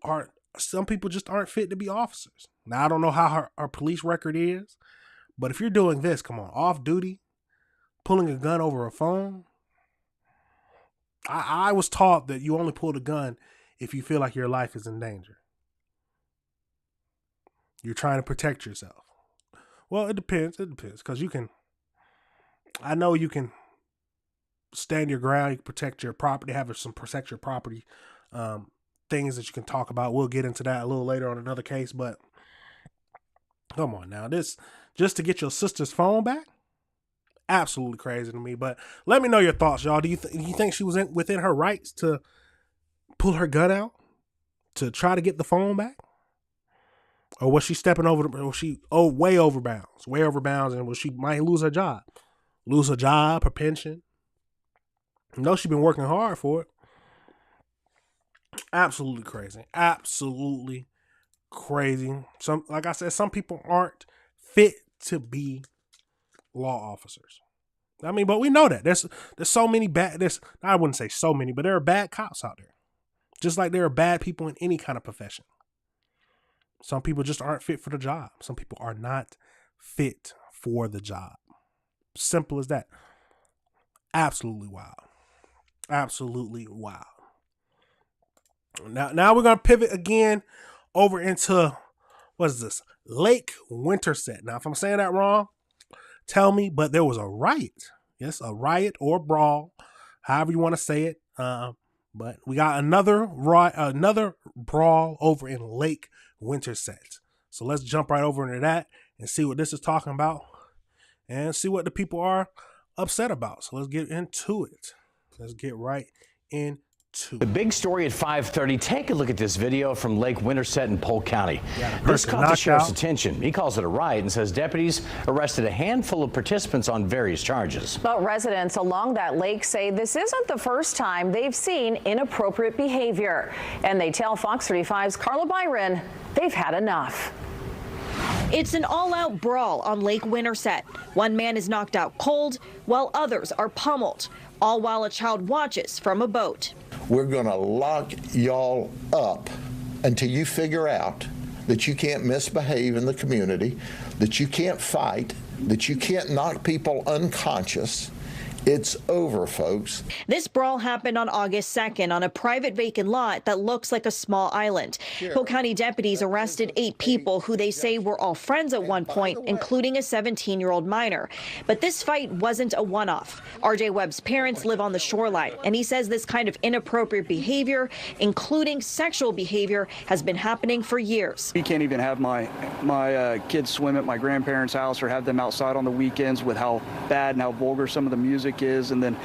just aren't fit to be officers. Now, I don't know how her police record is, but if you're doing this, come on, off duty, pulling a gun over a phone. I was taught that you only pull the gun if you feel like your life is in danger. You're trying to protect yourself. Well, it depends. Because I know you can stand your ground, you can protect your property, have some protect your property things that you can talk about. We'll get into that a little later on another case, but come on now, this just to get your sister's phone back Absolutely crazy to me. But let me know your thoughts, y'all. Do you think she was within her rights to pull her gun out to try to get the phone back? Or was she stepping over? Was she way over bounds? Way over bounds, and she might lose her job? Lose her job, her pension. I know she's been working hard for it. Absolutely crazy. Absolutely crazy. Like I said, some people aren't fit to be law officers. I mean, but we know that. There's so many I wouldn't say so many, but there are bad cops out there. Just like there are bad people in any kind of profession. Some people just aren't fit for the job. Some people are not fit for the job. Simple as that. Absolutely wild. Absolutely wild. Now we're going to pivot again over into, what is this? Lake Winterset. Now, if I'm saying that wrong, tell me, but there was a riot. Yes, a riot or brawl, however you want to say it. But we got another brawl over in Lake Winterset. So let's jump right over into that and see what this is talking about and see what the people are upset about. So let's get into it. Let's get right into the big story at 5:30. Take a look at this video from Lake Winterset in Polk County. This caught the sheriff's attention. He calls it a riot and says deputies arrested a handful of participants on various charges. But residents along that lake say this isn't the first time they've seen inappropriate behavior. And they tell Fox 35's Carla Byron they've had enough. It's an all-out brawl on Lake Winterset. One man is knocked out cold, while others are pummeled, all while a child watches from a boat. We're going to lock y'all up until you figure out that you can't misbehave in the community, that you can't fight, that you can't knock people unconscious. It's over, folks. This brawl happened on August 2nd on a private vacant lot that looks like a small island. Polk County deputies arrested 8 people who they say were all friends at one point, including a 17-year-old minor. But this fight wasn't a one-off. RJ Webb's parents live on the shoreline, and he says this kind of inappropriate behavior, including sexual behavior, has been happening for years. We can't even have my kids swim at my grandparents' house or have them outside on the weekends with how bad and how vulgar some of the music is, and then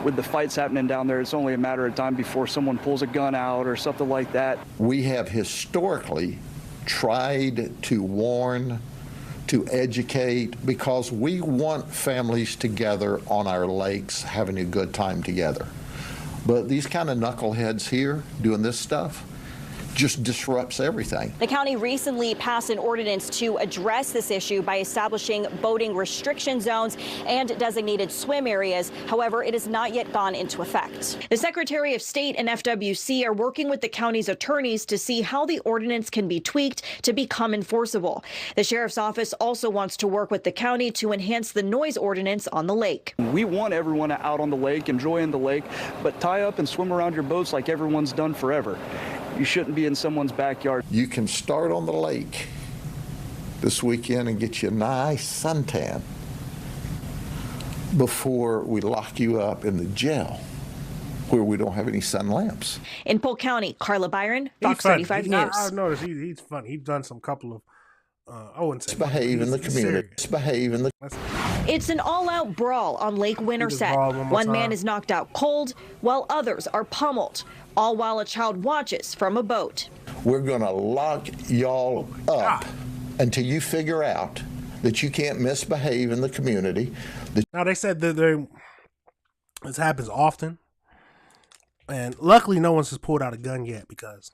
with the fights happening down there, it's only a matter of time before someone pulls a gun out or something like that. We have historically tried to warn, to educate, because we want families together on our lakes having a good time together. But these kind of knuckleheads here doing this stuff just disrupts everything. The county recently passed an ordinance to address this issue by establishing boating restriction zones and designated swim areas. However, it has not yet gone into effect. The Secretary of State and FWC are working with the county's attorneys to see how the ordinance can be tweaked to become enforceable. The sheriff's office also wants to work with the county to enhance the noise ordinance on the lake. We want everyone out on the lake, enjoying the lake, but tie up and swim around your boats like everyone's done forever. You shouldn't be in someone's backyard. You can start on the lake this weekend and get you a nice suntan before we lock you up in the jail where we don't have any sun lamps. In Polk County, Carla Byron, Fox 35 News. I've noticed he's funny. He's done some couple of, I wouldn't say. Misbehave in the community. Misbehave in the. It's an all-out brawl on Lake Winterset. One man is knocked out cold, while others are pummeled, all while a child watches from a boat. We're going to lock y'all up until you figure out that you can't misbehave in the community. Now, they said that this happens often, and luckily no one's has pulled out a gun yet, because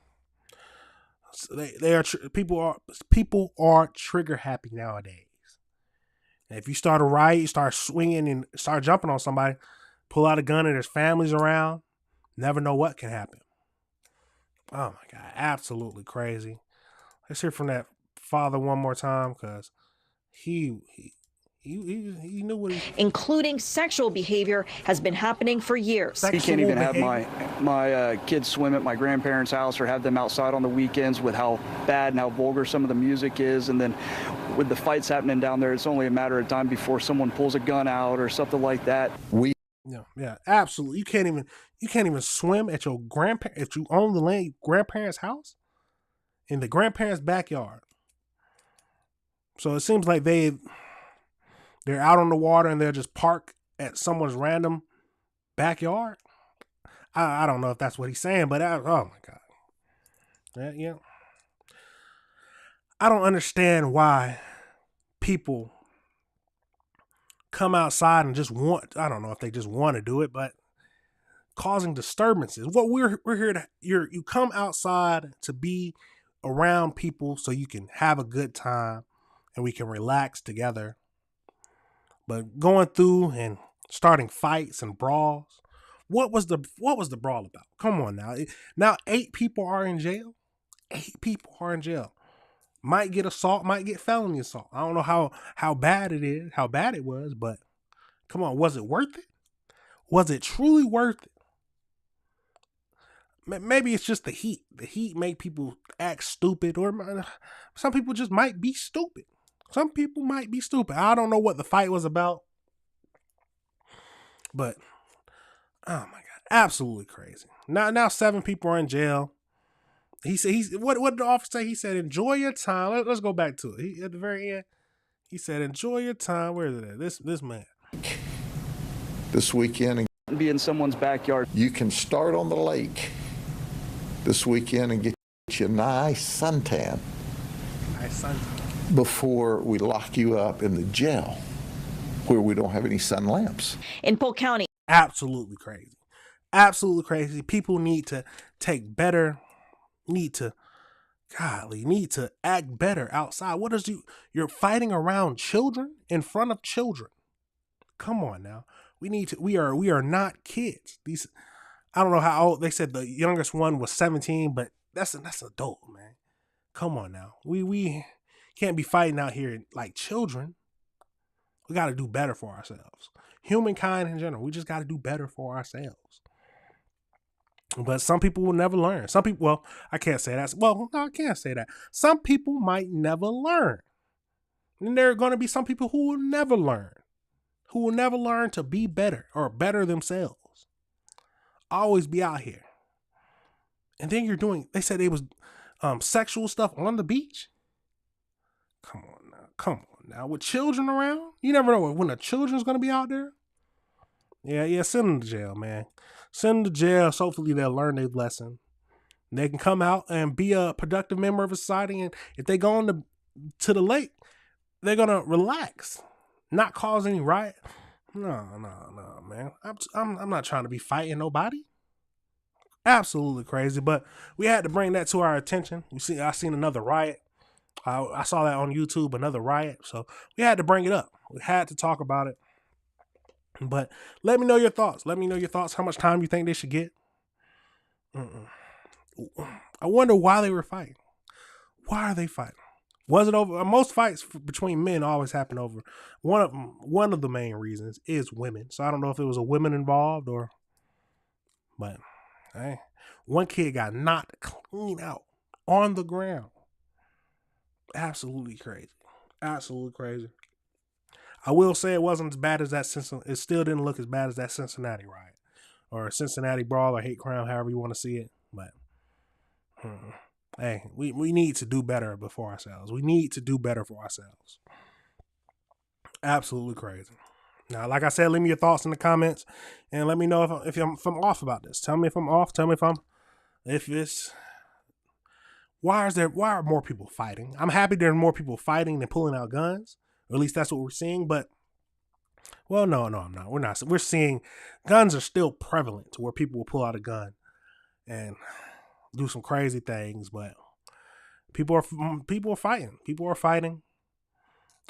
people are trigger happy nowadays. And if you start a riot, you start swinging and start jumping on somebody, pull out a gun and there's families around, never know what can happen. Oh my God, absolutely crazy. Let's hear from that father one more time, because he knew what he... Including sexual behavior has been happening for years. He can't even have my kids swim at my grandparents' house or have them outside on the weekends with how bad and how vulgar some of the music is, and then with the fights happening down there, it's only a matter of time before someone pulls a gun out or something like that. Yeah, absolutely. You can't even swim at your if you own the land, grandparents' house, in the grandparents' backyard. So it seems like they they're out on the water and they'll just park at someone's random backyard. I don't know if that's what he's saying, but oh my God. Yeah. I don't understand why people come outside and just I don't know if they just want to do it, but causing disturbances. What we're here to, you come outside to be around people so you can have a good time and we can relax together. But going through and starting fights and brawls, what was the brawl about? Come on now. Now 8 people are in jail. 8 people are in jail. Might get assault, might get felony assault. I don't know how bad it is, how bad it was, but come on, was it worth it? Was it truly worth it? Maybe it's just the heat. The heat make people act stupid, or some people just might be stupid. Some people might be stupid. I don't know what the fight was about, but oh my God, absolutely crazy. Now 7 people are in jail. He said, what did the officer say? He said, enjoy your time. Let's go back to it. At the very end, he said, enjoy your time. Where is it at? This man. This weekend and be in someone's backyard. You can start on the lake this weekend and get you a nice suntan. Nice suntan. Before we lock you up in the jail where we don't have any sun lamps. In Polk County. Absolutely crazy. Absolutely crazy. People need to need to act better outside. What is you're fighting around children, in front of children. Come on now. We are not kids. These, I don't know how old, they said the youngest one was 17, but that's adult, man. Come on now. We can't be fighting out here like children. We got to do better for ourselves. Humankind in general, we just got to do better for ourselves. But some people will never learn. Some people, well, I can't say that. Well, no, I can't say that. Some people might never learn. And there are going to be some people who will never learn. Who will never learn to be better or better themselves. Always be out here. And then you're doing, they said it was sexual stuff on the beach. Come on now. With children around, you never know when the children's going to be out there. Yeah, send them to jail, man. Send them to jail. So hopefully they'll learn their lesson. They can come out and be a productive member of society. And if they go on to the lake, they're going to relax. Not cause any riot. No, man. I'm not trying to be fighting nobody. Absolutely crazy. But we had to bring that to our attention. I seen another riot. I saw that on YouTube, another riot. So we had to bring it up. We had to talk about it. But let me know your thoughts. How much time you think they should get? I wonder why they were fighting. Why are they fighting? Was it over? Most fights between men always happen over one of the main reasons is women. So I don't know if it was a woman involved but hey, one kid got knocked clean out on the ground. Absolutely crazy. Absolutely crazy. I will say it wasn't as bad as that. It still didn't look as bad as that Cincinnati riot or Cincinnati brawl or hate crime, however you want to see it. But hey, we need to do better before ourselves. We need to do better for ourselves. Absolutely crazy. Now, like I said, leave me your thoughts in the comments and let me know if I'm off about this. Tell me if I'm off. Tell me why are more people fighting? I'm happy there are more people fighting than pulling out guns. Or at least that's what we're seeing. But, well, no, I'm not. We're not. We're seeing guns are still prevalent to where people will pull out a gun and do some crazy things. But people are fighting. People are fighting.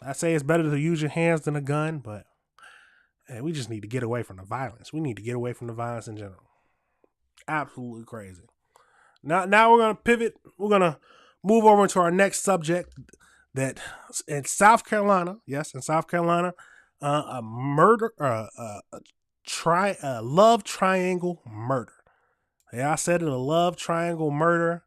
I say it's better to use your hands than a gun, but hey, we just need to get away from the violence. We need to get away from the violence in general. Absolutely crazy. Now we're going to pivot. We're going to move over into our next subject. That in South Carolina, a murder, a love triangle murder. Yeah, I said it, a love triangle murder.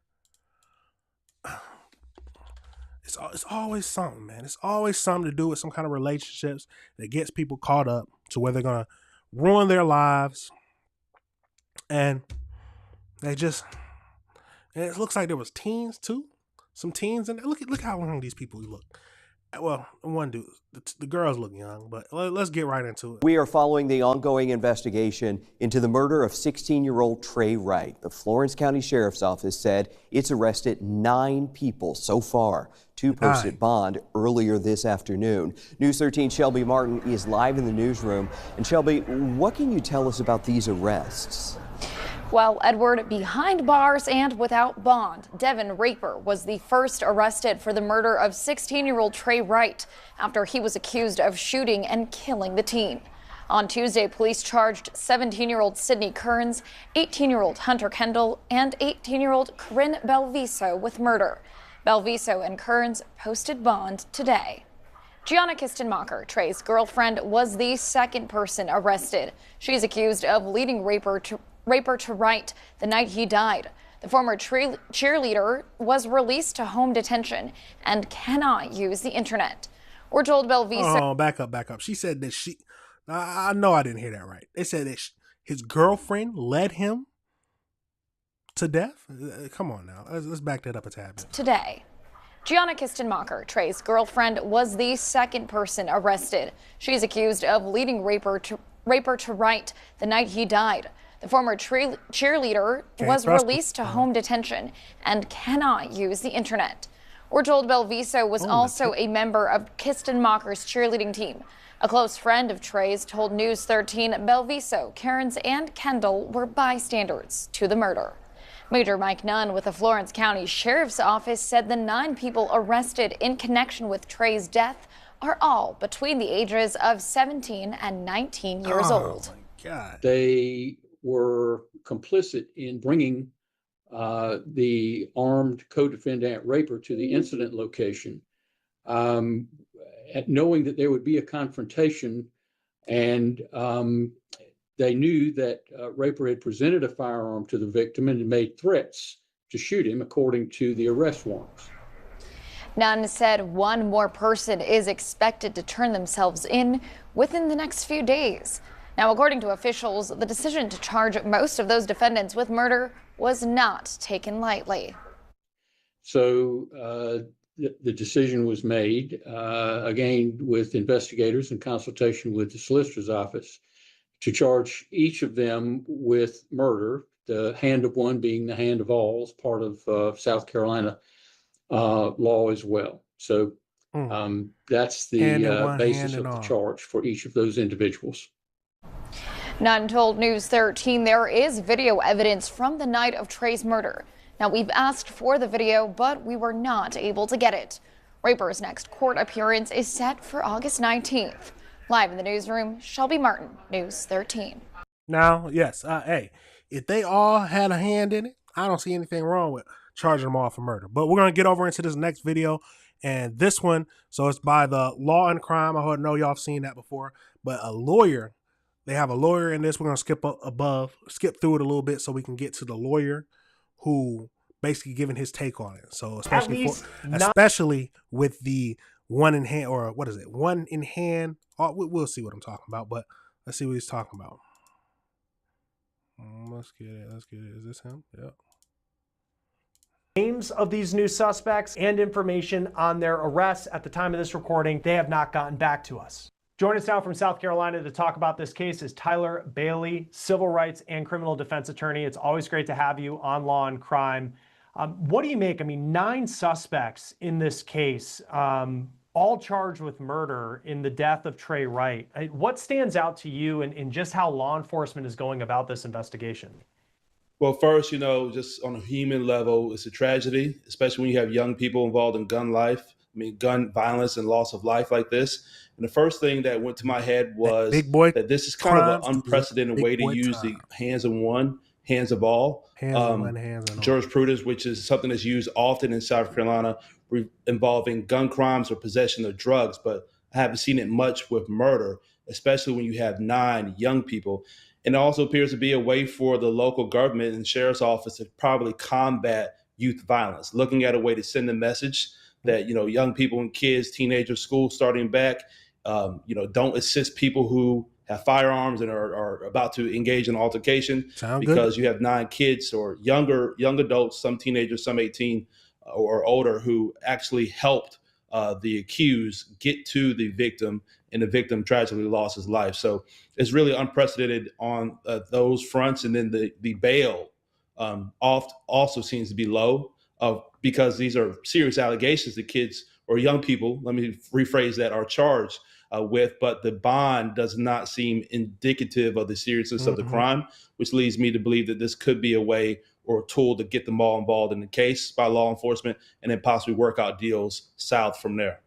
It's always something, man. It's always something to do with some kind of relationships that gets people caught up to where they're gonna ruin their lives, and it looks like there was teens too. Some teens, and look how young these people look. Well, one dude, the girls look young, but let's get right into it. We are following the ongoing investigation into the murder of 16-year-old Trey Wright. The Florence County Sheriff's Office said it's arrested 9 people so far. 2 posted bond earlier this afternoon. News 13 Shelby Martin is live in the newsroom. And Shelby, what can you tell us about these arrests? Well, Edward, behind bars and without bond, Devin Raper was the first arrested for the murder of 16-year-old Trey Wright after he was accused of shooting and killing the teen. On Tuesday, police charged 17-year-old Sydney Kearns, 18-year-old Hunter Kendall, and 18-year-old Corinne Belviso with murder. Belviso and Kearns posted bond today. Gianna Kistenmacher, Trey's girlfriend, was the second person arrested. She's accused of leading Raper to Wright the night he died. The former cheerleader was released to home detention and cannot use the internet. We're told Belviso... Oh, back up. She said that I know I didn't hear that right. They said that his girlfriend led him to death? Come on now. Let's back that up a tad bit. Today. Gianna Kistenmacher, Trey's girlfriend, was the second person arrested. She's accused of leading Raper to Wright the night he died. The former cheerleader was released to home detention and cannot use the internet. We're told Belviso was also a member of Kistenmacher's cheerleading team. A close friend of Trey's told News 13 Belviso, Kearns, and Kendall were bystanders to the murder. Major Mike Nunn with the Florence County Sheriff's Office said the 9 people arrested in connection with Trey's death are all between the ages of 17 and 19 years old. God. They were complicit in bringing the armed co-defendant Raper to the incident location, knowing that there would be a confrontation, and they knew that Raper had presented a firearm to the victim and had made threats to shoot him, according to the arrest warrants. Nunn said 1 more person is expected to turn themselves in within the next few days. Now, according to officials, the decision to charge most of those defendants with murder was not taken lightly. So the decision was made, again, with investigators in consultation with the solicitor's office, to charge each of them with murder, the hand of one being the hand of all, as part of South Carolina law as well. So that's the basis of the charge for each of those individuals. Nunn told News 13 there is video evidence from the night of Trey's murder. Now, we've asked for the video, but we were not able to get it. Raper's next court appearance is set for August 19th. Live in the newsroom, Shelby Martin, News 13. Now, yes, hey, if they all had a hand in it, I don't see anything wrong with charging them all for murder. But we're going to get over into this next video. And this one, so it's by the Law and Crime. I know y'all have seen that before. But a lawyer, they have a lawyer in this. We're going to skip through it a little bit so we can get to the lawyer who basically giving his take on it. So especially with the one in hand, or what is it? One in hand. We'll see what I'm talking about, but let's see what he's talking about. Let's get it. Is this him? Yep. Names of these new suspects and information on their arrests at the time of this recording, they have not gotten back to us. Joining us now from South Carolina to talk about this case is Tyler Bailey, civil rights and criminal defense attorney. It's always great to have you on Law and Crime. What do you make? 9 suspects in this case, all charged with murder in the death of Trey Wright. What stands out to you in just how law enforcement is going about this investigation? Well, first, just on a human level, it's a tragedy, especially when you have young people involved in gun violence and loss of life like this. And the first thing that went to my head was that this is kind of an unprecedented way to use the hands of one, hands of all. Jurisprudence, which is something that's used often in South Carolina involving gun crimes or possession of drugs, but I haven't seen it much with murder, especially when you have 9 young people. And it also appears to be a way for the local government and sheriff's office to probably combat youth violence, looking at a way to send a message that, young people and kids, teenagers, school starting back, don't assist people who have firearms and are about to engage in altercation because you have 9 kids or young adults, some teenagers, some 18 or older, who actually helped the accused get to the victim, and the victim tragically lost his life. So it's really unprecedented on those fronts. And then the bail also seems to be low because these are serious allegations that kids or young people, let me rephrase that, are charged with, but the bond does not seem indicative of the seriousness of the crime, which leads me to believe that this could be a way or a tool to get them all involved in the case by law enforcement and then possibly work out deals south from there.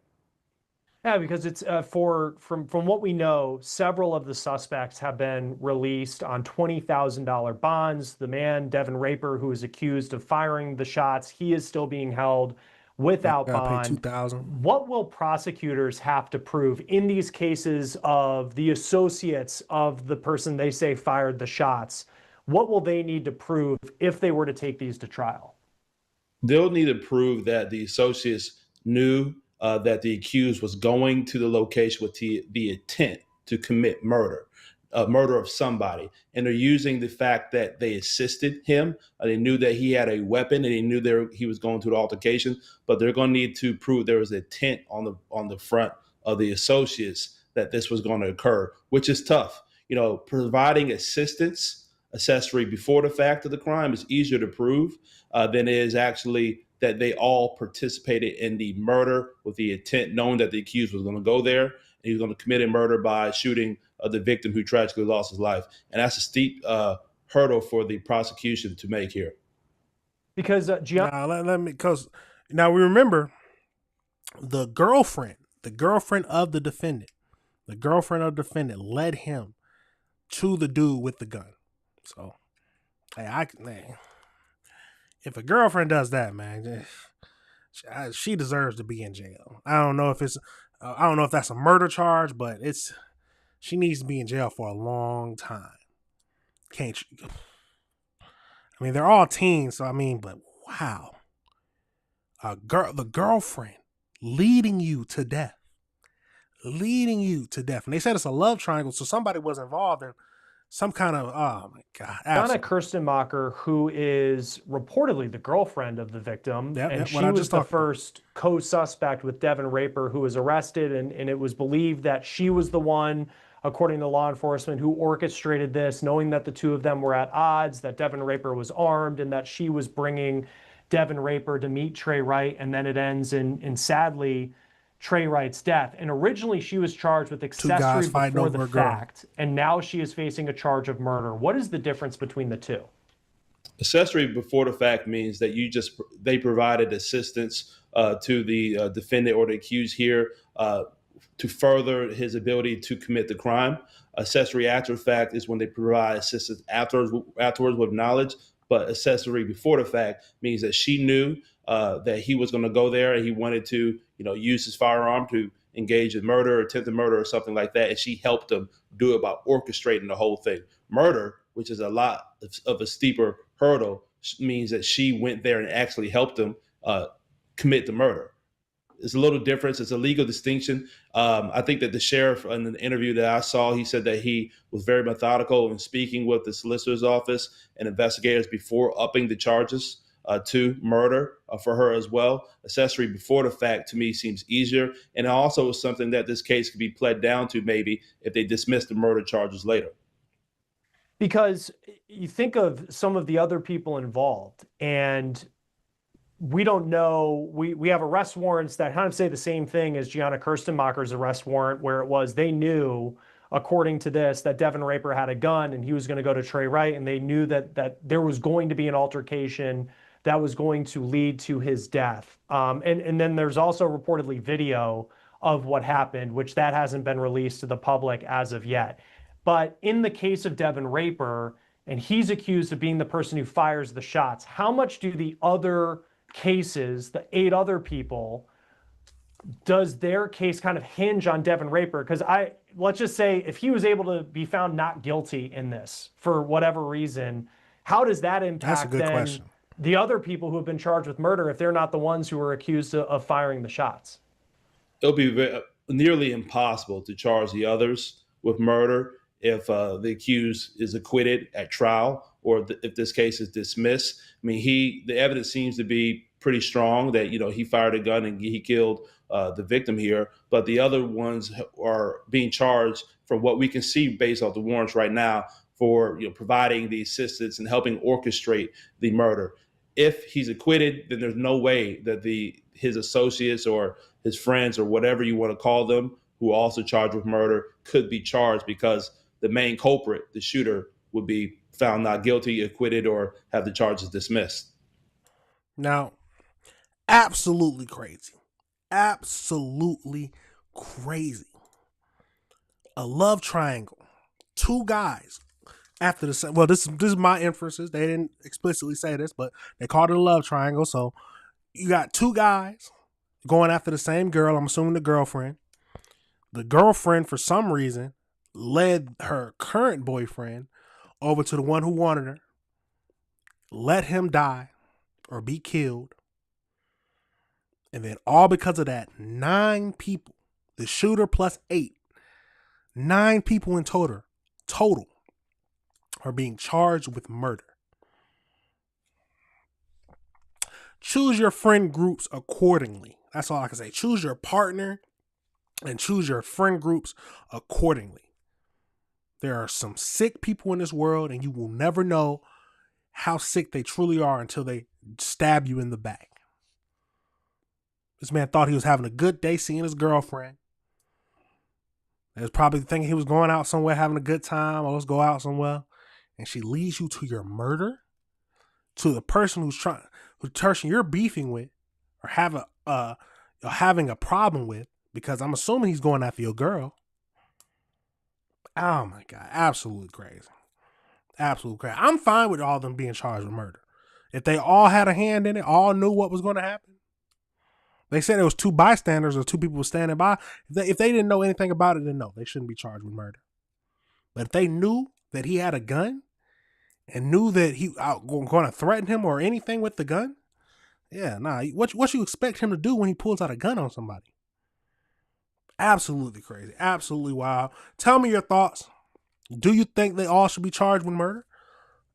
Yeah, because it's from what we know, several of the suspects have been released on $20,000 bonds. The man, Devin Raper, who is accused of firing the shots, he is still being held without bond. What will prosecutors have to prove in these cases of the associates of the person they say fired the shots? What will they need to prove if they were to take these to trial? They'll need to prove that the associates knew that the accused was going to the location with the intent to commit murder of somebody. And they're using the fact that they assisted him. They knew that he had a weapon and they knew he was going to the altercation, but they're going to need to prove there was intent on the front of the associates that this was going to occur, which is tough. You know, providing assistance, accessory before the fact of the crime is easier to prove than it is actually that they all participated in the murder with the intent, knowing that the accused was going to go there and he was going to commit a murder by shooting the victim who tragically lost his life. And that's a steep hurdle for the prosecution to make here. Because now we remember the girlfriend of the defendant led him to the dude with the gun. So, hey, if a girlfriend does that, man, she deserves to be in jail. I don't know if that's a murder charge, but she needs to be in jail for a long time. Can't you? I mean, they're all teens, so but wow, the girlfriend leading you to death, and they said it's a love triangle, so somebody was involved in some kind of, oh my God. Gianna Kirstenmacher, who is reportedly the girlfriend of the victim, and she was the first co-suspect with Devin Raper, who was arrested, and it was believed that she was the one, according to law enforcement, who orchestrated this, knowing that the two of them were at odds, that Devin Raper was armed, and that she was bringing Devin Raper to meet Trey Wright, and then it ends in sadly, Trey Wright's death. And originally she was charged with accessory before the fact, and now she is facing a charge of murder. What is the difference between the two? Accessory before the fact means that they provided assistance to the defendant or the accused here to further his ability to commit the crime. Accessory after the fact is when they provide assistance afterwards with knowledge. But accessory before the fact means that she knew that he was going to go there and he wanted to, use his firearm to engage in murder, attempted murder, or something like that. And she helped him do it by orchestrating the whole thing. Murder, which is a lot of a steeper hurdle, means that she went there and actually helped him commit the murder. It's a little difference. It's a legal distinction. I think that the sheriff in the interview that I saw, he said that he was very methodical in speaking with the solicitor's office and investigators before upping the charges to murder for her as well. Accessory before the fact to me seems easier. And also is something that this case could be pled down to maybe if they dismiss the murder charges later. Because you think of some of the other people involved, and we don't know, we have arrest warrants that kind of say the same thing as Gianna Kirstenmacher's arrest warrant, where it was they knew, according to this, that Devin Raper had a gun and he was going to go to Trey Wright, and they knew that there was going to be an altercation that was going to lead to his death. And then there's also reportedly video of what happened, which that hasn't been released to the public as of yet. But in the case of Devin Raper, and he's accused of being the person who fires the shots, how much do the other cases, the 8 other people, does their case kind of hinge on Devin Raper? Because let's just say if he was able to be found not guilty in this for whatever reason, how does that impact then the other people who have been charged with murder if they're not the ones who were accused of firing the shots? It'll be nearly impossible to charge the others with murder if the accused is acquitted at trial or if this case is dismissed. I mean, the evidence seems to be pretty strong that, he fired a gun and he killed the victim here. But the other ones are being charged from what we can see based off the warrants right now for providing the assistance and helping orchestrate the murder. If he's acquitted, then there's no way that his associates or his friends or whatever you want to call them, who are also charged with murder, could be charged, because the main culprit, the shooter, would be found not guilty, acquitted, or have the charges dismissed. Now, absolutely crazy. Absolutely crazy. A love triangle. Two guys after the same. Well, this is my inferences. They didn't explicitly say this, but they called it a love triangle. So you got two guys going after the same girl. I'm assuming the girlfriend. The girlfriend, for some reason, led her current boyfriend over to the one who wanted her, let him die or be killed. And then all because of that, 9 people, the shooter plus 8, 9 people in total are being charged with murder. Choose your friend groups accordingly. That's all I can say. Choose your partner and choose your friend groups accordingly. There are some sick people in this world, and you will never know how sick they truly are until they stab you in the back. This man thought he was having a good day seeing his girlfriend. He was probably thinking he was going out somewhere, having a good time, or let's go out somewhere. And she leads you to your murder, to the person who person you're beefing with or having a problem with, because I'm assuming he's going after your girl. Oh my God, absolutely crazy. Absolutely crazy. I'm fine with all of them being charged with murder. If they all had a hand in it, all knew what was going to happen. They said it was 2 bystanders or 2 people standing by. If they didn't know anything about it, then no, they shouldn't be charged with murder. But if they knew that he had a gun and knew that he was going to threaten him or anything with the gun, yeah, nah. What you expect him to do when he pulls out a gun on somebody? Absolutely crazy. Absolutely wild. Tell me your thoughts. Do you think they all should be charged with murder?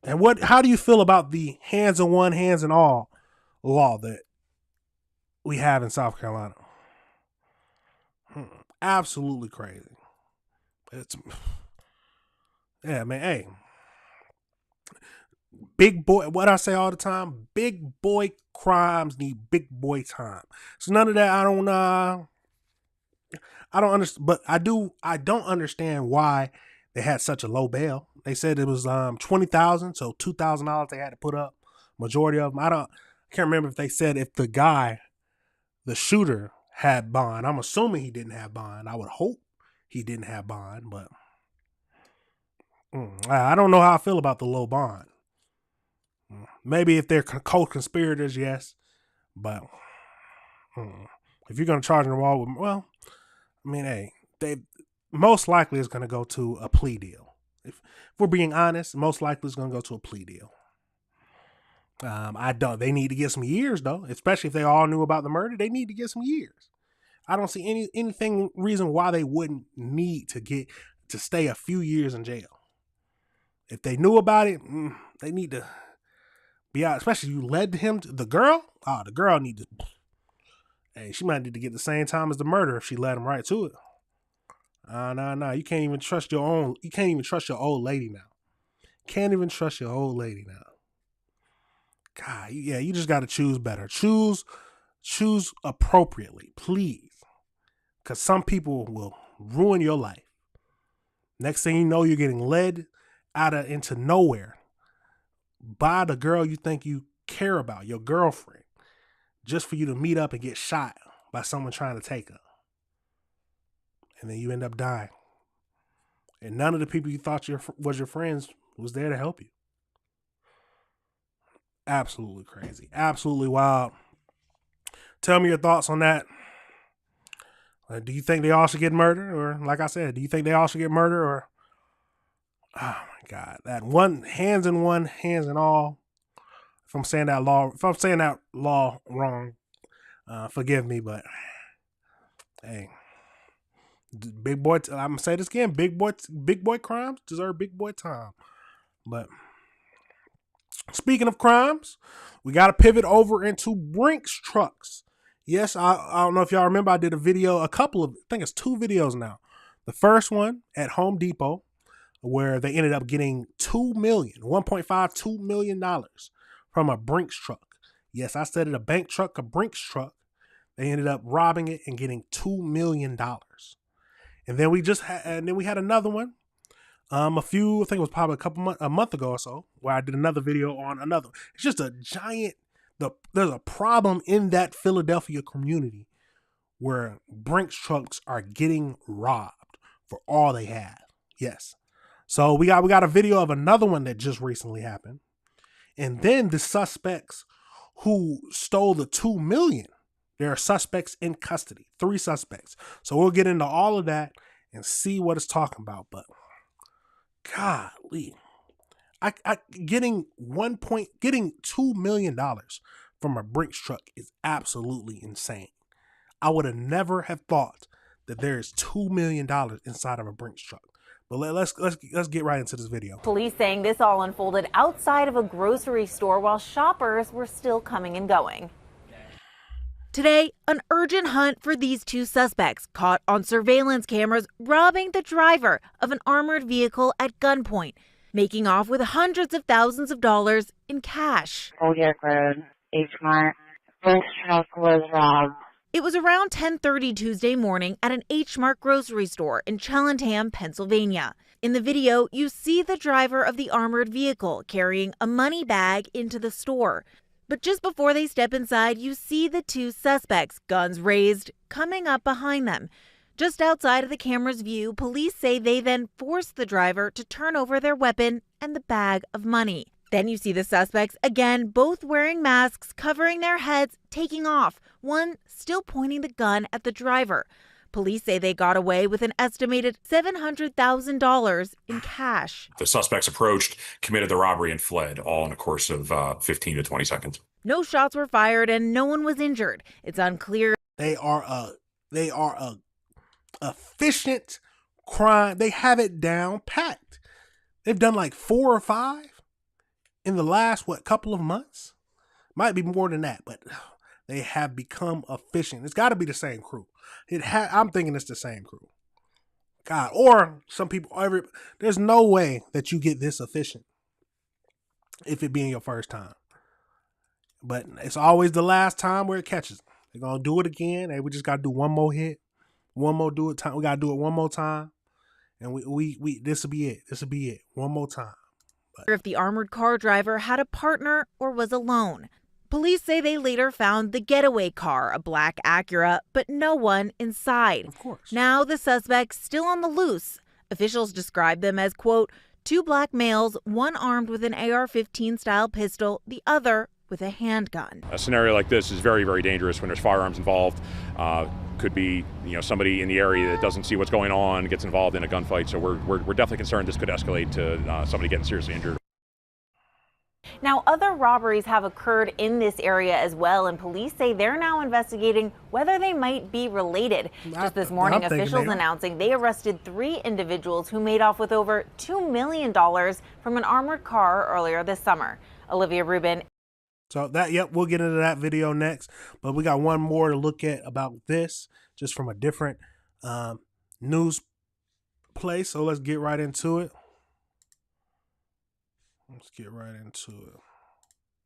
And how do you feel about the hands in one, hands in all law that we have in South Carolina? Absolutely crazy. Yeah, man. Hey, big boy. What I say all the time: big boy crimes need big boy time. So none of that. I don't understand, but I don't understand why they had such a low bail. They said it was $20,000, so $2,000 they had to put up. Majority of them, I can't remember if they said if the shooter had bond. I'm assuming he didn't have bond. I would hope he didn't have bond, but I don't know how I feel about the low bond. Maybe if they're co-conspirators, yes, but if you're going to charge them all with, well, I mean, hey, they most likely is going to go to a plea deal. If we're being honest, most likely it's going to go to a plea deal. They need to get some years though, especially if they all knew about the murder. They need to get some years. I don't see anything reason why they wouldn't need to stay a few years in jail. If they knew about it, they need to be out. Especially you led him to the girl. The girl need to. Hey, she might need to get the same time as the murder if she led him right to it. No. You can't even trust your own. You can't even trust your old lady now. Can't even trust your old lady now. God, yeah, you just got to choose better. Choose appropriately, please. Because some people will ruin your life. Next thing you know, you're getting led into nowhere by the girl you think you care about, your girlfriend, just for you to meet up and get shot by someone trying to take her. And then you end up dying. And none of the people you thought was your friends was there to help you. Absolutely crazy. Absolutely wild. Tell me your thoughts on that. Do you think they all should get murdered? Or, like I said, do you think they all should get murdered? Or, oh my God, that hands in all. If I'm saying that law wrong, forgive me, but hey, big boy. I'm gonna say this again. Big boy crimes deserve big boy time. But Speaking of crimes, we got to pivot over into Brinks trucks. Yes, I don't know if y'all remember, I did a video, I think it's 2 videos now. The first one at Home Depot, where they ended up getting $1.52 million from a Brinks truck. Yes, I said it, a bank truck, a Brinks truck. They ended up robbing it and getting $2 million. And then we had another one. I think it was probably a month ago or so, where I did another video on another. It's just a giant, there's a problem in that Philadelphia community where Brinks trucks are getting robbed for all they have. Yes. So we got a video of another one that just recently happened. And then the suspects who stole the $2 million, there are suspects in custody, 3 suspects. So we'll get into all of that and see what it's talking about. But golly, getting $2 million from a Brinks truck is absolutely insane. I would have never have thought that there is $2 million inside of a Brinks truck. But let's get right into this video. Police saying this all unfolded outside of a grocery store while shoppers were still coming and going. Today, an urgent hunt for these 2 suspects caught on surveillance cameras robbing the driver of an armored vehicle at gunpoint, making off with hundreds of thousands of dollars in cash. Kodiak Road, H Mart. Brinks truck was robbed. It was around 10:30 Tuesday morning at an H Mart grocery store in Cheltenham, Pennsylvania. In the video, you see the driver of the armored vehicle carrying a money bag into the store. But just before they step inside, you see the 2 suspects, guns raised, coming up behind them. Just outside of the camera's view, police say they then forced the driver to turn over their weapon and the bag of money. Then you see the suspects, again, both wearing masks, covering their heads, taking off, one still pointing the gun at the driver. Police say they got away with an estimated $700,000 in cash. The suspects approached, committed the robbery, and fled, all in a course of 15 to 20 seconds. No shots were fired and no one was injured. It's unclear. They are a efficient crime. They have it down packed. They've done like 4 or 5 in the last, couple of months? Might be more than that, but they have become efficient. It's got to be the same crew. I'm thinking it's the same crew. God, or some people, there's no way that you get this efficient if it being your first time. But it's always the last time where it catches them. They're going to do it again. Hey, we just got to do one more hit. One more do it time. We got to do it one more time. And we this will be it. This will be it. One more time. If the armored car driver had a partner or was alone. Police say they later found the getaway car, a black Acura, but no one inside. Of course. Now the suspects still on the loose. Officials describe them as, quote, 2 black males, one armed with an AR-15 style pistol, the other with a handgun. A scenario like this is very, very dangerous when there's firearms involved. Could be, somebody in the area that doesn't see what's going on, gets involved in a gunfight. So we're definitely concerned this could escalate to somebody getting seriously injured. Now, other robberies have occurred in this area as well, and police say they're now investigating whether they might be related. Just this morning, officials announcing they arrested 3 individuals who made off with over $2 million from an armored car earlier this summer. Olivia Rubin. So we'll get into that video next, but we got one more to look at about this, just from a different news place. So let's get right into it.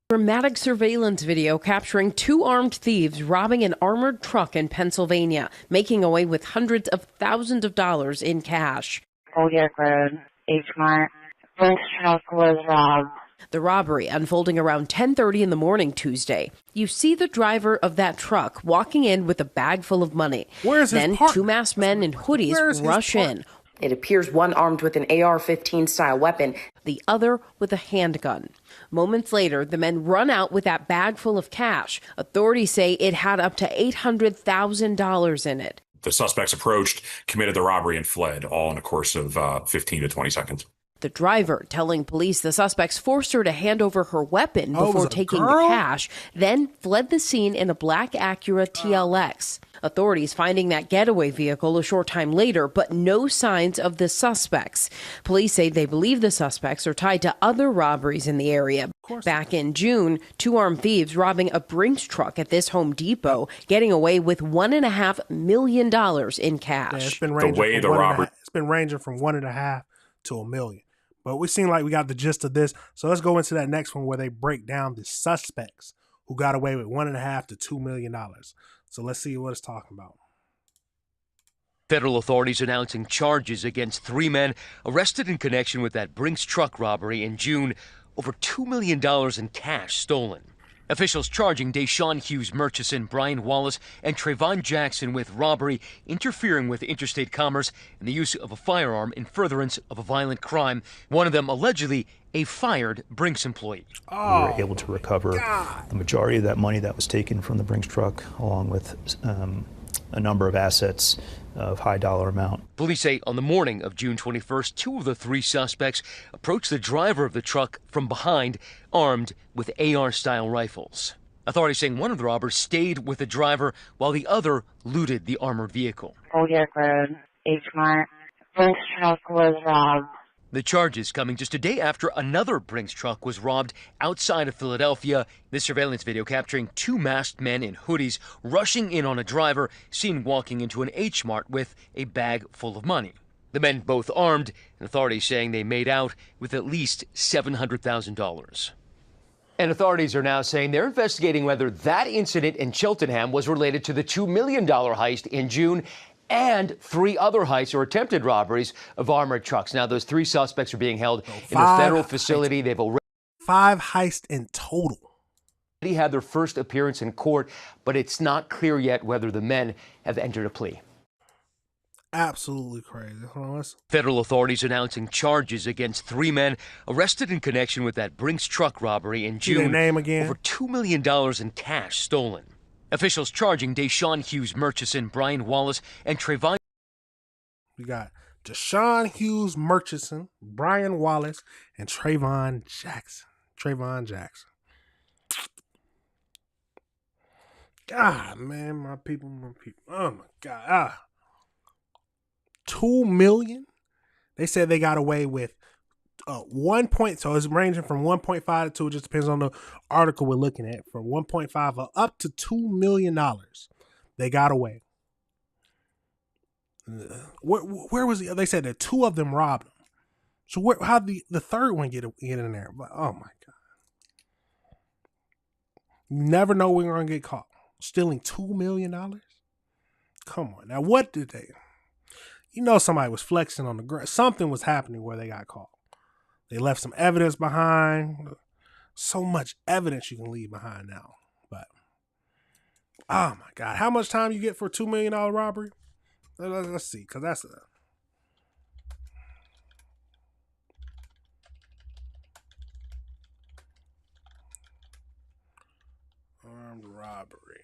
Dramatic surveillance video capturing 2 armed thieves robbing an armored truck in Pennsylvania, making away with hundreds of thousands of dollars in cash. Kodiak Road, H Mart. Brinks truck was robbed. The robbery unfolding around 10:30 in the morning Tuesday. You see the driver of that truck walking in with a bag full of money. Where's his Then partner? 2 masked men in hoodies rush in. It appears one armed with an AR-15 style weapon, the other with a handgun. Moments later, the men run out with that bag full of cash. Authorities say it had up to $800,000 in it. The suspects approached, committed the robbery, and fled, all in a course of 15 to 20 seconds. The driver telling police the suspects forced her to hand over her weapon before taking the cash, then fled the scene in a black Acura TLX. Authorities finding that getaway vehicle a short time later, but no signs of the suspects. Police say they believe the suspects are tied to other robberies in the area. Back in June, 2 armed thieves robbing a Brinks truck at this Home Depot, getting away with $1.5 million in cash. Yeah, it's been ranging from 1.5 to $1 million. But we seem like we got the gist of this. So let's go into that next one where they break down the suspects who got away with $1.5 to $2 million. So let's see what it's talking about. Federal authorities announcing charges against 3 men arrested in connection with that Brinks truck robbery in June. Over $2 million in cash stolen. Officials charging Deshaun Hughes Murchison, Brian Wallace, and Trayvon Jackson with robbery, interfering with interstate commerce, and the use of a firearm in furtherance of a violent crime. One of them allegedly a fired Brinks employee. We were able to recover the majority of that money that was taken from the Brinks truck, along with a number of assets of high dollar amount. Police say on the morning of June 21st, 2 of the 3 suspects approached the driver of the truck from behind, armed with AR-style rifles. Authorities saying one of the robbers stayed with the driver while the other looted the armored vehicle. Kodiak Road, H Mart. Brinks truck was robbed. The charges coming just a day after another Brinks truck was robbed outside of Philadelphia. This surveillance video capturing 2 masked men in hoodies rushing in on a driver seen walking into an H Mart with a bag full of money. The men both armed, and authorities saying they made out with at least $700,000. And authorities are now saying they're investigating whether that incident in Cheltenham was related to the $2 million heist in June and 3 other heists or attempted robberies of armored trucks. Now, those 3 suspects are being held in a federal facility. They've already 5 heists in total. They had their first appearance in court, but it's not clear yet whether the men have entered a plea. Absolutely crazy. Federal authorities announcing charges against 3 men arrested in connection with that Brinks truck robbery in June. Name again? Over $2 million in cash stolen. Officials charging Deshaun Hughes Murchison, Brian Wallace, and Trayvon. We got Deshaun Hughes Murchison, Brian Wallace, and Trayvon Jackson. God, man, my people. Oh my God. 2 million. They said they got away with 1 point. So it's ranging from 1.5 to 2. It just depends on the article we're looking at. From 1.5 up to $2 million. They got away. Where was he? They said that 2 of them robbed him. So how did the third one get in there? But, oh my God. You never know when you're going to get caught. Stealing $2 million? Come on. Now, what did they? You know somebody was flexing on the ground. Something was happening where they got caught. They left some evidence behind. So much evidence you can leave behind now. But, oh my God. How much time you get for a $2 million robbery? Let's see, because that's a... armed robbery.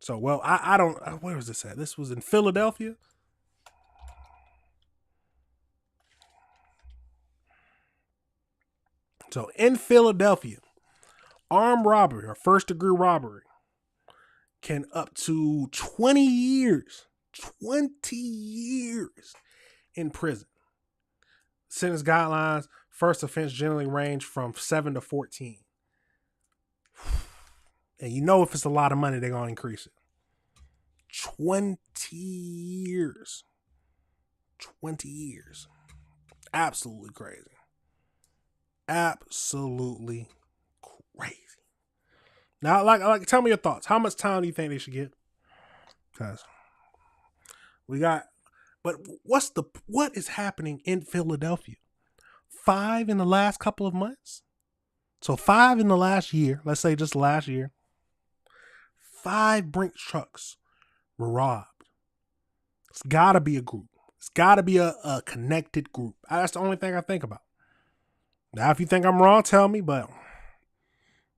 So, well, I don't... Where was this at? This was in Philadelphia? So, in Philadelphia, armed robbery or first-degree robbery can up to 20 years in prison. Sentence guidelines, first offense generally range from 7 to 14. And you know if it's a lot of money, they're going to increase it. 20 years. 20 years. Absolutely crazy. Absolutely crazy. Now, like, tell me your thoughts. How much time do you think they should get? Because we got, but what is happening in Philadelphia? 5 in the last couple of months. So 5 in the last year. Let's say just last year. 5 Brinks trucks were robbed. It's got to be a group. It's got to be a connected group. That's the only thing I think about. Now, if you think I'm wrong, tell me. But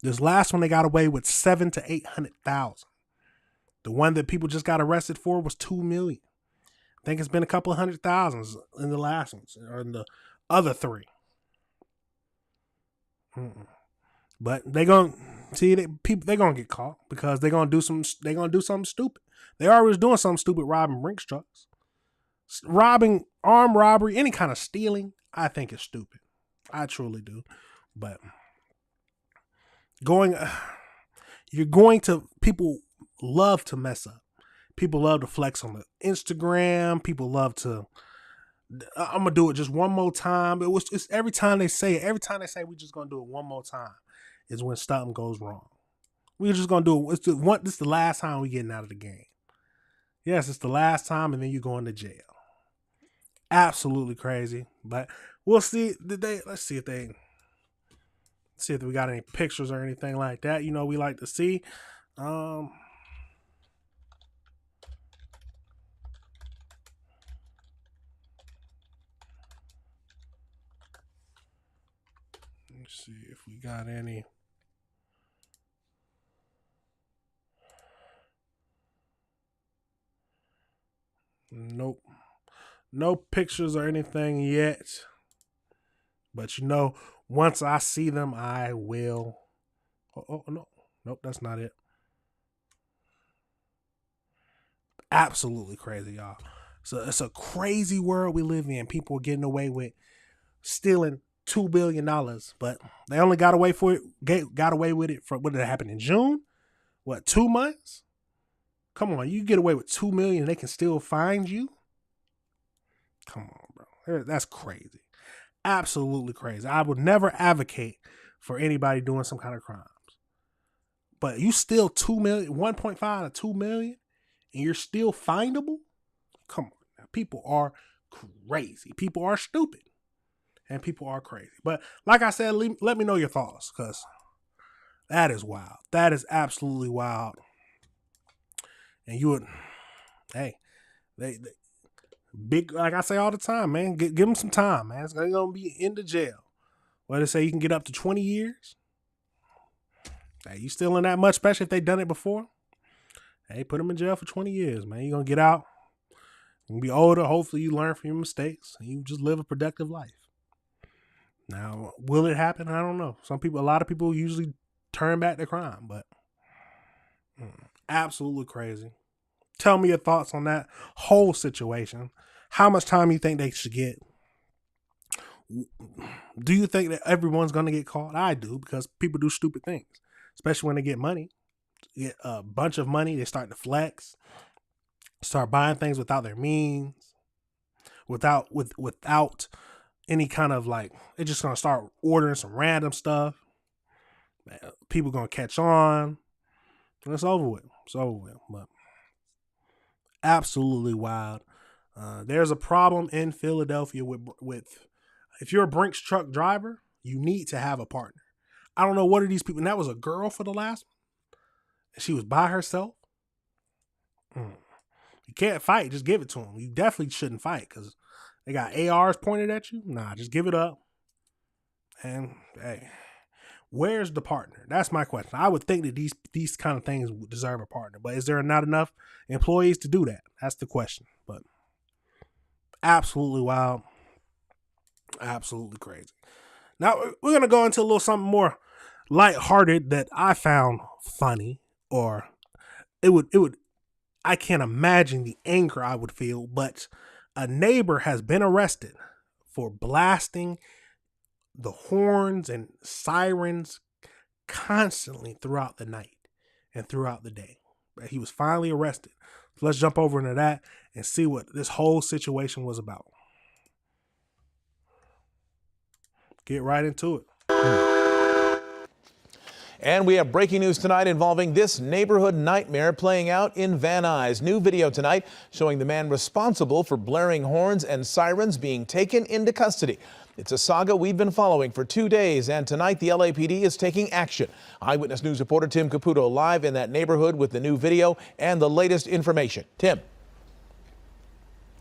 this last one, they got away with 700,000 to 800,000. The one that people just got arrested for was 2 million. I think it's been a couple of 100,000 in the last ones or in the other 3. But they gonna see they gonna get caught because they're gonna do something stupid. They always doing something stupid, robbing Brinks trucks, robbing, armed robbery, any kind of stealing. I think is stupid. I truly do. But people love to mess up. People love to flex on the Instagram. People love to, I'm going to do it just one more time. It's every time they say it, we're just going to do it one more time is when something goes wrong. We're just going to do it. This is the last time we're getting out of the game. Yes, it's the last time, and then you're going to jail. Absolutely crazy. But we'll see. Let's see if we got any pictures or anything like that. You know, we like to see. Let's see if we got any. Nope. No pictures or anything yet. But you know, once I see them, I will. Oh no. Nope, that's not it. Absolutely crazy, y'all. So it's a crazy world we live in. People are getting away with stealing $2 billion, but they only got away with it for what did it happen in June? What, 2 months? Come on, you get away with $2 million and they can still find you? Come on, bro. That's crazy. Absolutely crazy. I would never advocate for anybody doing some kind of crimes. But you steal 2 million, 1.5 to 2 million, and you're still findable? Come on. Now, people are crazy. People are stupid. And people are crazy. But like I said, let me know your thoughts, because that is wild. That is absolutely wild. And you would, hey, they big, like I say all the time, man, give them some time, man. They're going to be in the jail. What they say, you can get up to 20 years. Hey, you still in that much, especially if they done it before? Hey, put them in jail for 20 years, man. You're going to get out. You're going to be older. Hopefully you learn from your mistakes and you just live a productive life. Now, will it happen? I don't know. A lot of people usually turn back to crime, but absolutely crazy. Tell me your thoughts on that whole situation. How much time you think they should get? Do you think that everyone's going to get caught? I do, because people do stupid things, especially when they get money. Get a bunch of money, they start to flex, start buying things without their means, without any kind of like, they're just going to start ordering some random stuff. People going to catch on. And it's over with. It's over with. But absolutely wild. There's a problem in Philadelphia with if you're a Brinks truck driver, you need to have a partner. I don't know what are these people. And that was a girl for the last one. She was by herself. You can't fight. Just give it to them. You definitely shouldn't fight because they got ARs pointed at you. Nah, just give it up. And hey, where's the partner? That's my question. I would think that these kind of things deserve a partner, but is there not enough employees to do that? That's the question. But absolutely wild. Absolutely crazy. Now we're going to go into a little something more lighthearted that I found funny, or it would, I can't imagine the anger I would feel, but a neighbor has been arrested for blasting the horns and sirens constantly throughout the night and throughout the day. He was finally arrested. So let's jump over into that and see what this whole situation was about. Get right into it. And we have breaking news tonight involving this neighborhood nightmare playing out in Van Nuys. New video tonight showing the man responsible for blaring horns and sirens being taken into custody. It's a saga we've been following for 2 days, and tonight the LAPD is taking action. Eyewitness News reporter Tim Caputo live in that neighborhood with the new video and the latest information. Tim.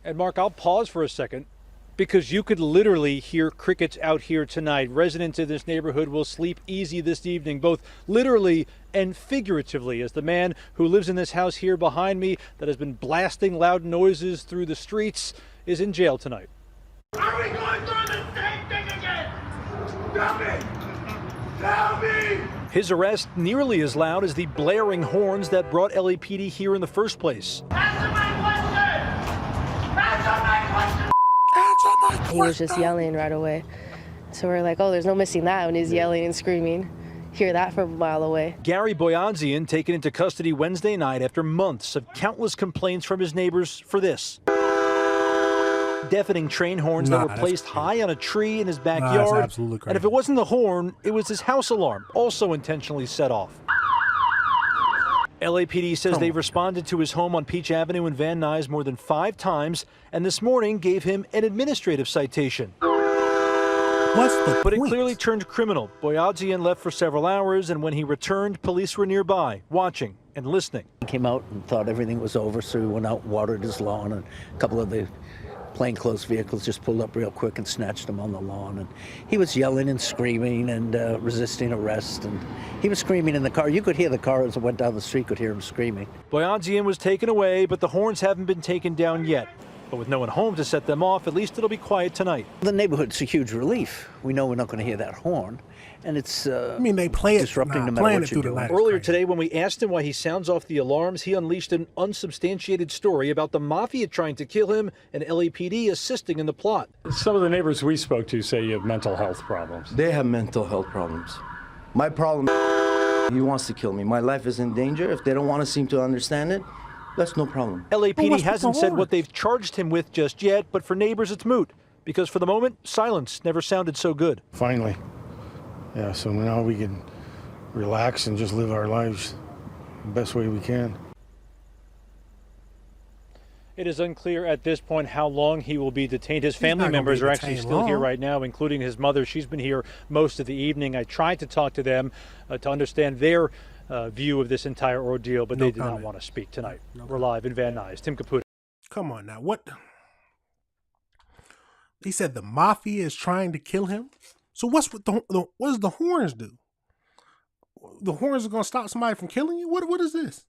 And Mark, I'll pause for a second, because you could literally hear crickets out here tonight. Residents in this neighborhood will sleep easy this evening, both literally and figuratively, as the man who lives in this house here behind me that has been blasting loud noises through the streets is in jail tonight. Are we going through the same thing again? Tell me! Tell me! His arrest nearly as loud as the blaring horns that brought LAPD here in the first place. Answer my question! Answer my question! He was just yelling right away, So we're like, oh, there's no missing that when he's yelling and screaming. Hear that from a mile away. Gary Boyanzian taken into custody Wednesday night after months of countless complaints from his neighbors for this. Deafening train horns that were placed high on a tree in his backyard. Absolutely crazy. And if it wasn't the horn, it was his house alarm, also intentionally set off. LAPD says they've responded to his home on Peach Avenue in Van Nuys more than 5 times, and this morning gave him an administrative citation. What's the But it clearly turned criminal. Boyadzian left for several hours, and when he returned, police were nearby, watching and listening. He came out and thought everything was over, so he went out and watered his lawn, and a couple of the plainclothes vehicles just pulled up real quick and snatched him on the lawn. And he was yelling and screaming and resisting arrest, and he was screaming in the car. You could hear the car as it went down the street, could hear him screaming. Boyadzian was taken away, but the horns haven't been taken down yet. But with no one home to set them off, at least it'll be quiet tonight. The neighborhood's a huge relief. We know we're not going to hear that horn, and it's they play it, disrupting no matter what you do. Earlier today, when we asked him why he sounds off the alarms, he unleashed an unsubstantiated story about the mafia trying to kill him and LAPD assisting in the plot. Some of the neighbors we spoke to say you have mental health problems. They have mental health problems. My problem, he wants to kill me. My life is in danger. If they don't want to seem to understand it, that's no problem. LAPD hasn't said what they've charged him with just yet, but for neighbors it's moot, because for the moment, silence never sounded so good. Finally. Yeah, so now we can relax and just live our lives the best way we can. It is unclear at this point how long he will be detained. His family members are actually still here right now, including his mother. She's been here most of the evening. I tried to talk to them to understand their view of this entire ordeal, but they did not want to speak tonight. We're live in Van Nuys. Tim Caputo. Come on now. What? He said the mafia is trying to kill him. So what does the horns do? The horns are going to stop somebody from killing you? What is this?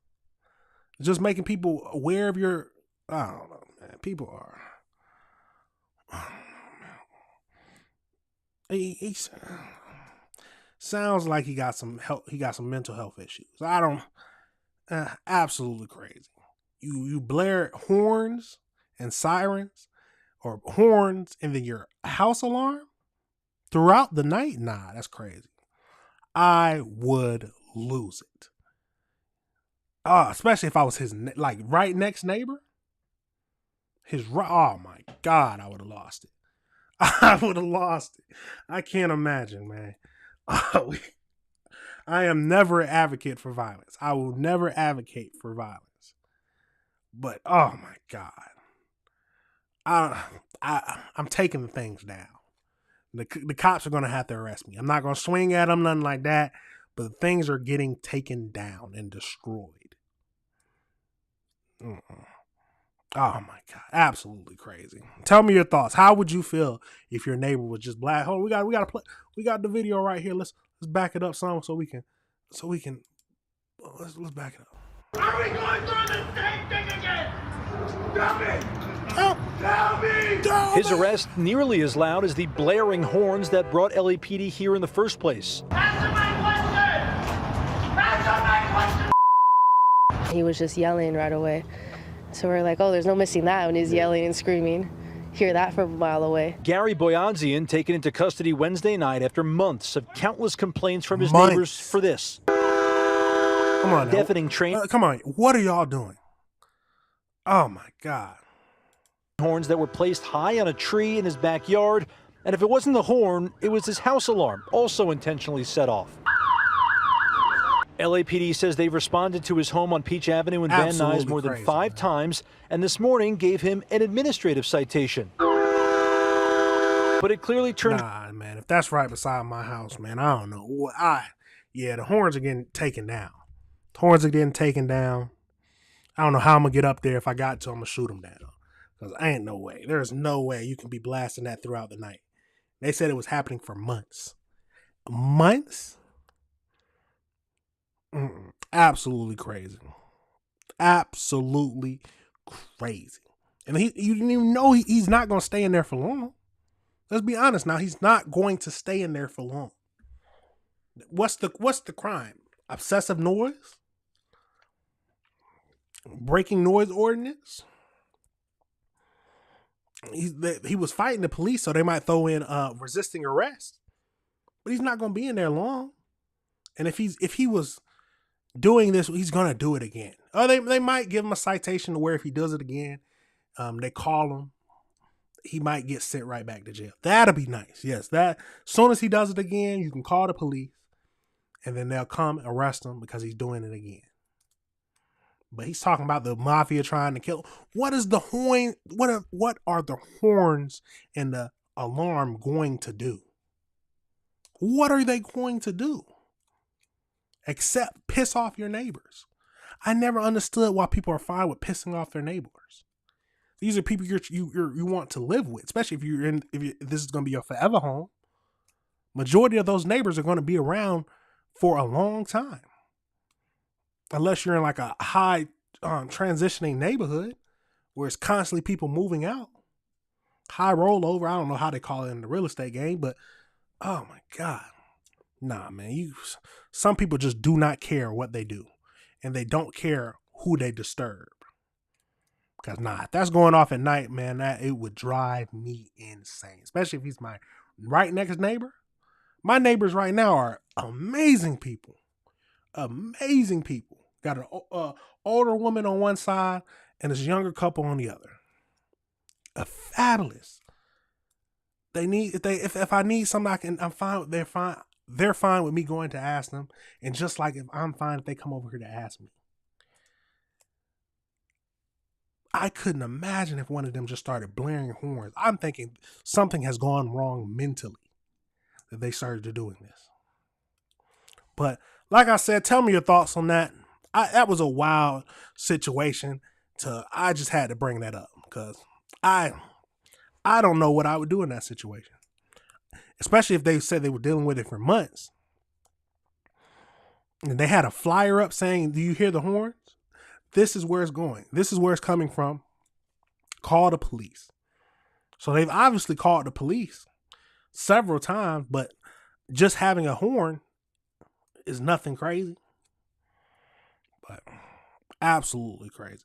Just making people aware of your... I don't know, man. People are... He sounds like he got some help. He got some mental health issues. I don't... absolutely crazy. You blare horns and sirens, or horns and then your house alarm throughout the night? Nah, that's crazy. I would lose it. Especially if I was his right next neighbor. Oh my God, I would have lost it. I would have lost it. I can't imagine, man. I am never an advocate for violence. I will never advocate for violence. But oh my God, I'm taking the things down. The cops are going to have to arrest me. I'm not going to swing at them, nothing like that. But the things are getting taken down and destroyed. Oh my God, absolutely crazy. Tell me your thoughts. How would you feel if your neighbor was just black? Hold on, we got the video right here. Let's back it up some so we can let's back it up. Are we going through the same thing again? Tell me! Tell me! His arrest nearly as loud as the blaring horns that brought LAPD here in the first place. Answer my question! Answer my question! He was just yelling right away. So we're like, oh, there's no missing that when he's yelling and screaming. Hear that from a mile away. Gary Boyanzian taken into custody Wednesday night after months of countless complaints from his neighbors for this. Come on, deafening train. Come on, what are y'all doing? Oh my God. Horns that were placed high on a tree in his backyard, and if it wasn't the horn, it was his house alarm, also intentionally set off. LAPD says they've responded to his home on Peach Avenue in Van Nuys more than 5 times, and this morning gave him an administrative citation. But it clearly turned... Nah, man, if that's right beside my house, man, I don't know. Yeah, the horns are getting taken down. The horns are getting taken down. I don't know how I'm going to get up there. If I got to, I'm going to shoot them down. Because ain't no way. There's no way you can be blasting that throughout the night. They said it was happening for months. Months? Absolutely crazy. Absolutely crazy. And you didn't even know he's not going to stay in there for long. Let's be honest now. He's not going to stay in there for long. What's the crime? Obsessive noise? Breaking noise ordinance? he was fighting the police, so they might throw in resisting arrest. But he's not going to be in there long. And if he was doing this, he's going to do it again. Or they might give him a citation to where if he does it again, they call him, he might get sent right back to jail. That'll be nice. Yes, that as soon as he does it again, you can call the police, and then they'll come arrest him because he's doing it again. But he's talking about the mafia trying to kill. What is the horn? What are the horns and the alarm going to do? What are they going to do? Except piss off your neighbors. I never understood why people are fine with pissing off their neighbors. These are people you want to live with, especially if this is going to be your forever home. Majority of those neighbors are going to be around for a long time, unless you're in like a high transitioning neighborhood where it's constantly people moving out. High rollover. I don't know how they call it in the real estate game, but oh my God, nah, man. Some people just do not care what they do, and they don't care who they disturb. Because if that's going off at night, man, it would drive me insane. Especially if he's my right next neighbor. My neighbors right now are amazing people. Amazing people. Got an older woman on one side and this younger couple on the other. Fabulous. If I need something, I'm fine. They're fine. They're fine with me going to ask them. And just like if I'm fine if they come over here to ask me. I couldn't imagine if one of them just started blaring horns. I'm thinking something has gone wrong mentally that they started doing this. But like I said, tell me your thoughts on that. That was a wild situation. I just had to bring that up because I don't know what I would do in that situation, especially if they said they were dealing with it for months. And they had a flyer up saying, "Do you hear the horns? This is where it's going. This is where it's coming from. Call the police." So they've obviously called the police several times, but just having a horn is nothing crazy. But absolutely crazy.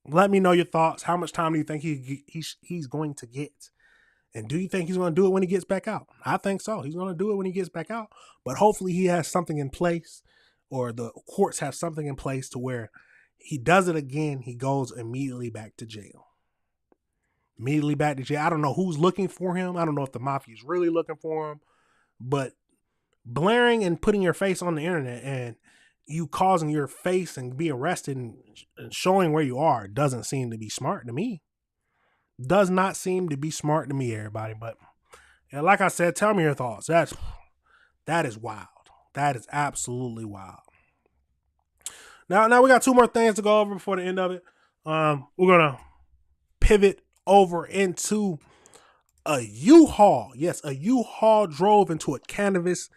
Let me know your thoughts. How much time do you think he's going to get? And do you think he's going to do it when he gets back out? I think so. He's going to do it when he gets back out. But hopefully he has something in place, or the courts have something in place to where he does it again, he goes immediately back to jail. Immediately back to jail. I don't know who's looking for him. I don't know if the mafia is really looking for him. But blaring and putting your face on the internet and you causing your face and being arrested and showing where you are doesn't seem to be smart to me. Does not seem to be smart to me, everybody. But like I said, tell me your thoughts. That is wild. That is absolutely wild. Now we got two more things to go over before the end of it. We're gonna pivot over into a U-Haul. Yes, a U-Haul drove into a cannabis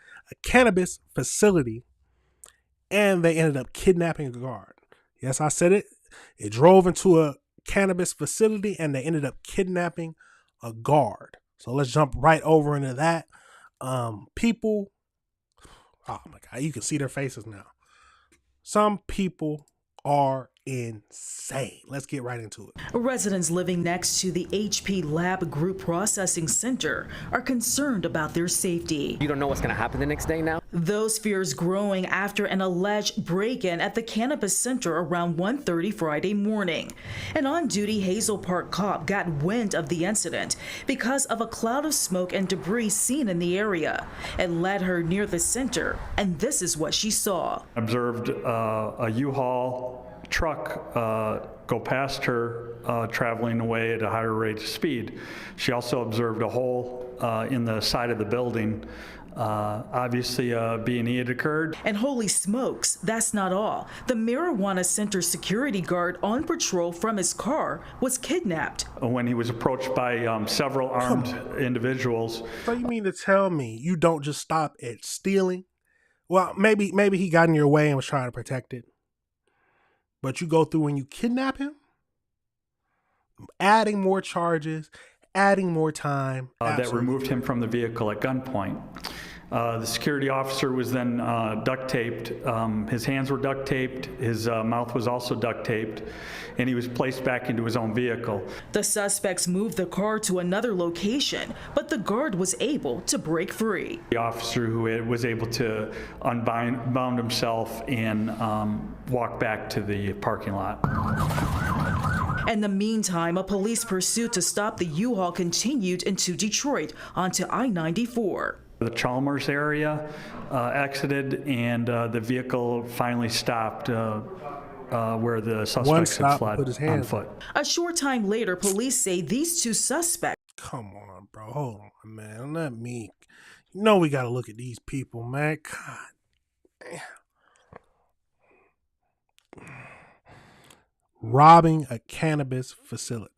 facility, and they ended up kidnapping a guard. Yes, I said it. It drove into a cannabis facility, and they ended up kidnapping a guard. So let's jump right over into that. People, oh my God, you can see their faces now. Some people are insane. Let's get right into it. Residents living next to the HP Lab Group Processing Center are concerned about their safety. You don't know what's going to happen the next day now? Those fears growing after an alleged break-in at the cannabis center around 1:30 Friday morning. An on-duty Hazel Park cop got wind of the incident because of a cloud of smoke and debris seen in the area. It led her near the center, and this is what she saw. Observed a U-Haul truck go past her, traveling away at a higher rate of speed. She also observed a hole in the side of the building. Obviously, B&E had occurred. And holy smokes, that's not all. The marijuana center security guard on patrol from his car was kidnapped. When he was approached by several armed individuals. So you mean to tell me you don't just stop at stealing? Well, maybe he got in your way and was trying to protect it. But you go through and you kidnap him? Adding more charges, adding more time. That removed him from the vehicle at gunpoint. The security officer was then duct taped. His hands were duct taped. His mouth was also duct taped, and he was placed back into his own vehicle. The suspects moved the car to another location, but the guard was able to break free. The officer who was able to unbound himself and walk back to the parking lot. In the meantime, a police pursuit to stop the U-Haul continued into Detroit onto I-94. The Chalmers area exited, and the vehicle finally stopped where the suspects had fled on foot. A short time later, police say these two suspects. Come on, bro. Hold on, man. Let me. You know we got to look at these people, man. God. Robbing a cannabis facility.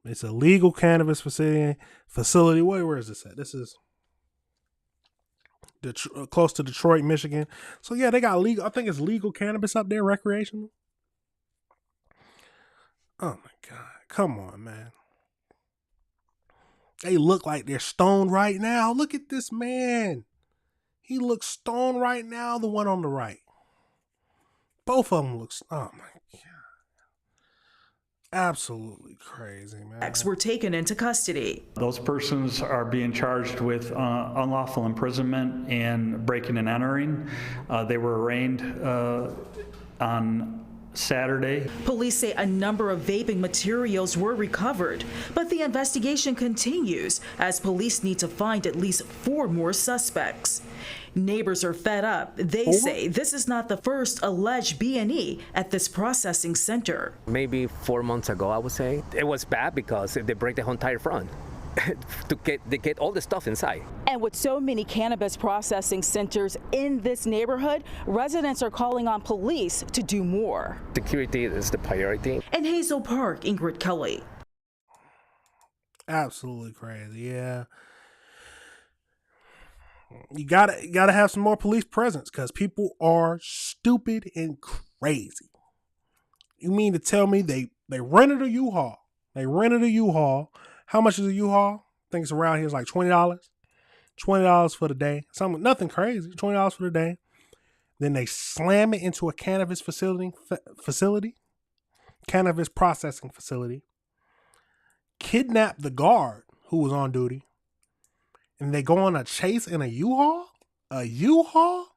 It's a legal cannabis facility. Where is this at? This is close to Detroit, Michigan. So yeah, they got legal. I think it's legal cannabis up there, recreational. Oh my God. Come on, man. They look like they're stoned right now. Look at this man. He looks stoned right now, the one on the right. Both of them look, oh my God. Absolutely crazy, man. Were taken into custody. Those persons are being charged with unlawful imprisonment and breaking and entering. They were arraigned on Saturday. Police say a number of vaping materials were recovered, but the investigation continues as police need to find at least 4 more suspects. Neighbors are fed up. They say this is not the first alleged B&E at this processing center. Maybe 4 months ago, I would say. It was bad because they break the whole entire front. They get all the stuff inside. And with so many cannabis processing centers in this neighborhood, residents are calling on police to do more. Security is the priority. In Hazel Park, Ingrid Kelly. Absolutely crazy, yeah. You gotta have some more police presence because people are stupid and crazy. You mean to tell me they rented a U-Haul? They rented a U-Haul. How much is a U-Haul? I think it's around here. It's like $20. $20 for the day. Nothing crazy. $20 for the day. Then they slam it into a cannabis facility, cannabis processing facility. Kidnap the guard who was on duty. And they go on a chase in a U-Haul? A U-Haul?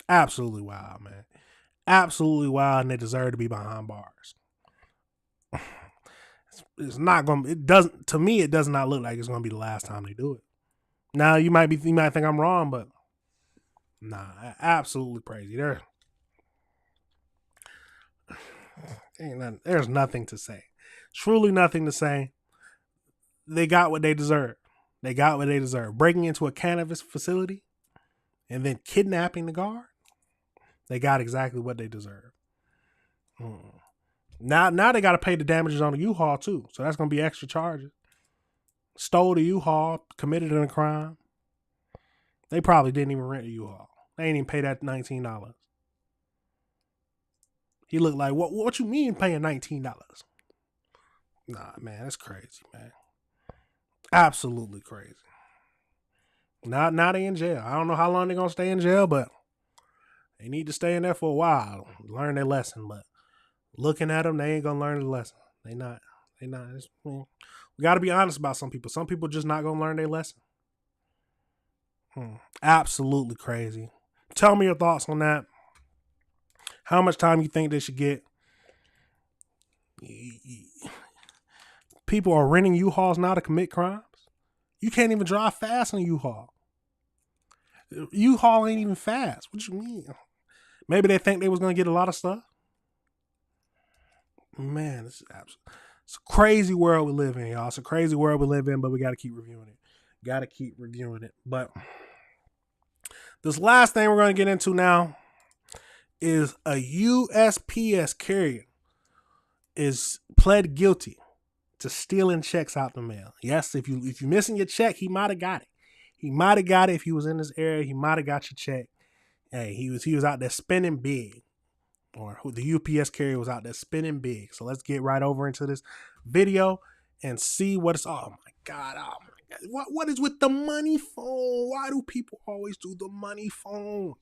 Absolutely wild, man. Absolutely wild, and they deserve to be behind bars. It's not gonna. It doesn't. To me, it does not look like it's gonna be the last time they do it. Now you might think I'm wrong, but nah, absolutely crazy. There's nothing to say. Truly nothing to say. They got what they deserve. They got what they deserve. Breaking into a cannabis facility and then kidnapping the guard. They got exactly what they deserve. Now they got to pay the damages on the U-Haul too. So that's going to be extra charges. Stole the U-Haul, committed a crime. They probably didn't even rent a U-Haul. They ain't even pay that $19. He looked like, what you mean paying $19? Nah, man, that's crazy, man. Absolutely crazy. Now they in jail. I don't know how long they're going to stay in jail, but they need to stay in there for a while. Learn their lesson, but looking at them, they ain't going to learn the lesson. They not. We got to be honest about some people. Some people just not going to learn their lesson. Absolutely crazy. Tell me your thoughts on that. How much time you think they should get? People are renting U-Hauls now to commit crimes. You can't even drive fast in a U-Haul. U-Haul ain't even fast. What you mean? Maybe they think they was going to get a lot of stuff. Man, it's a crazy world we live in, y'all. It's a crazy world we live in, but we got to keep reviewing it. But this last thing we're going to get into now is a USPS carrier is pled guilty to stealing checks out the mail. Yes, if you're missing your check, he might have got it. He might have got it if he was in this area. He might have got your check. Hey, he was out there spending big. Or the UPS carrier was out there spinning big. So let's get right over into this video and see what it's. Oh my God. What is with the money phone? Why do people always do the money phone?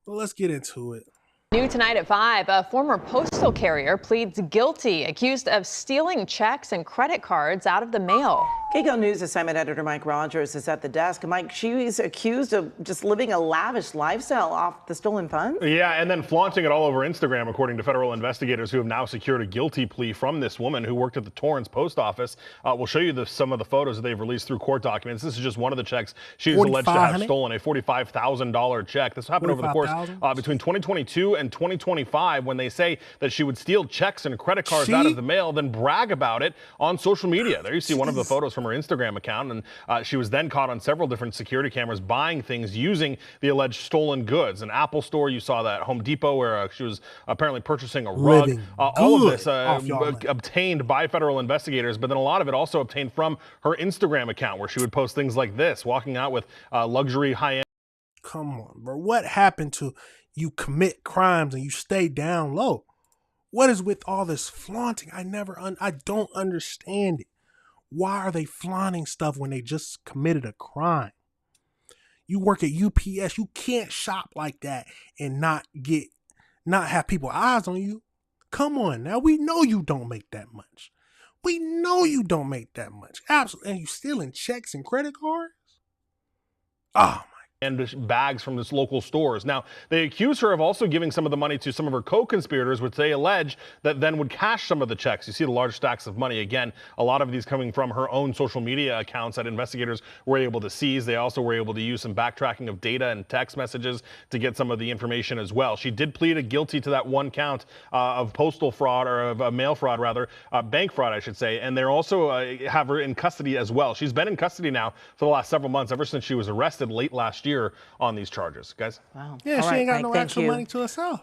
Well, let's get into it. New tonight at 5, a former postal carrier pleads guilty, accused of stealing checks and credit cards out of the mail. KCAL News assignment editor Mike Rogers is at the desk. Mike, she's accused of just living a lavish lifestyle off the stolen funds? Yeah, and then flaunting it all over Instagram, according to federal investigators who have now secured a guilty plea from this woman who worked at the Torrance post office. We'll show you some of the photos that they've released through court documents. This is just one of the checks she's alleged to have stolen, a $45,000 check. This happened over the course between 2022 and 2025, when they say that she would steal checks and credit cards out of the mail, then brag about it on social media. There you see one of the photos from her Instagram account, and she was then caught on several different security cameras buying things using the alleged stolen goods. An Apple store, you saw that, Home Depot, where she was apparently purchasing a rug. All of this obtained by federal investigators, but then a lot of it also obtained from her Instagram account, where she would post things like this, walking out with luxury high-end. Come on, bro. What happened to you commit crimes and you stay down low? What is with all this flaunting? I don't understand it. Why are they flaunting stuff when they just committed a crime? You work at UPS. You can't shop like that and not have people eyes on you. Come on now. We know you don't make that much. We know you don't make that much. Absolutely. And you stealing checks and credit cards? Oh, and bags from this local stores. Now, they accuse her of also giving some of the money to some of her co-conspirators, which they allege that then would cash some of the checks. You see the large stacks of money. Again, a lot of these coming from her own social media accounts that investigators were able to seize. They also were able to use some backtracking of data and text messages to get some of the information as well. She did plead guilty to that one count of postal fraud, or of mail fraud rather, bank fraud I should say, and they're also have her in custody as well. She's been in custody now for the last several months, ever since she was arrested late last year on these charges, guys. Wow. Yeah, she ain't got no actual money to herself.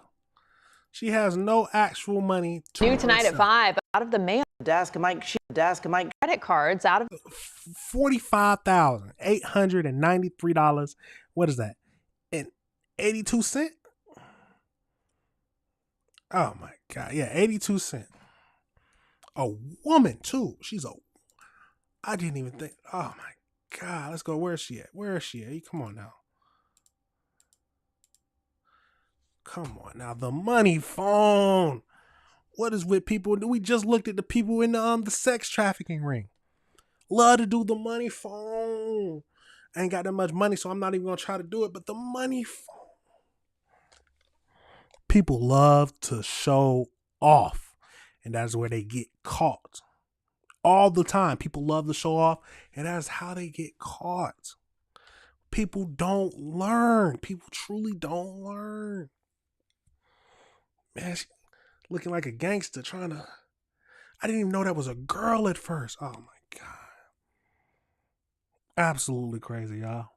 She has no actual money to herself. New tonight at 5, out of the mail. Desk, Mike. Credit cards out of $45,893. What is that? And 82 cents? Oh my God. Yeah, 82 cents. A woman too. I didn't even think. Oh my God. Let's go. Where is she at? Come on now. Come on now. The money phone. What is with people? We just looked at the people in the sex trafficking ring. Love to do the money phone. I ain't got that much money, so I'm not even gonna try to do it. But the money phone. People love to show off, and that's where they get caught. All the time, people love to show off, and that's how they get caught. People don't learn. People truly don't learn. Man, she looking like a gangster I didn't even know that was a girl at first. Oh my God. Absolutely crazy, y'all.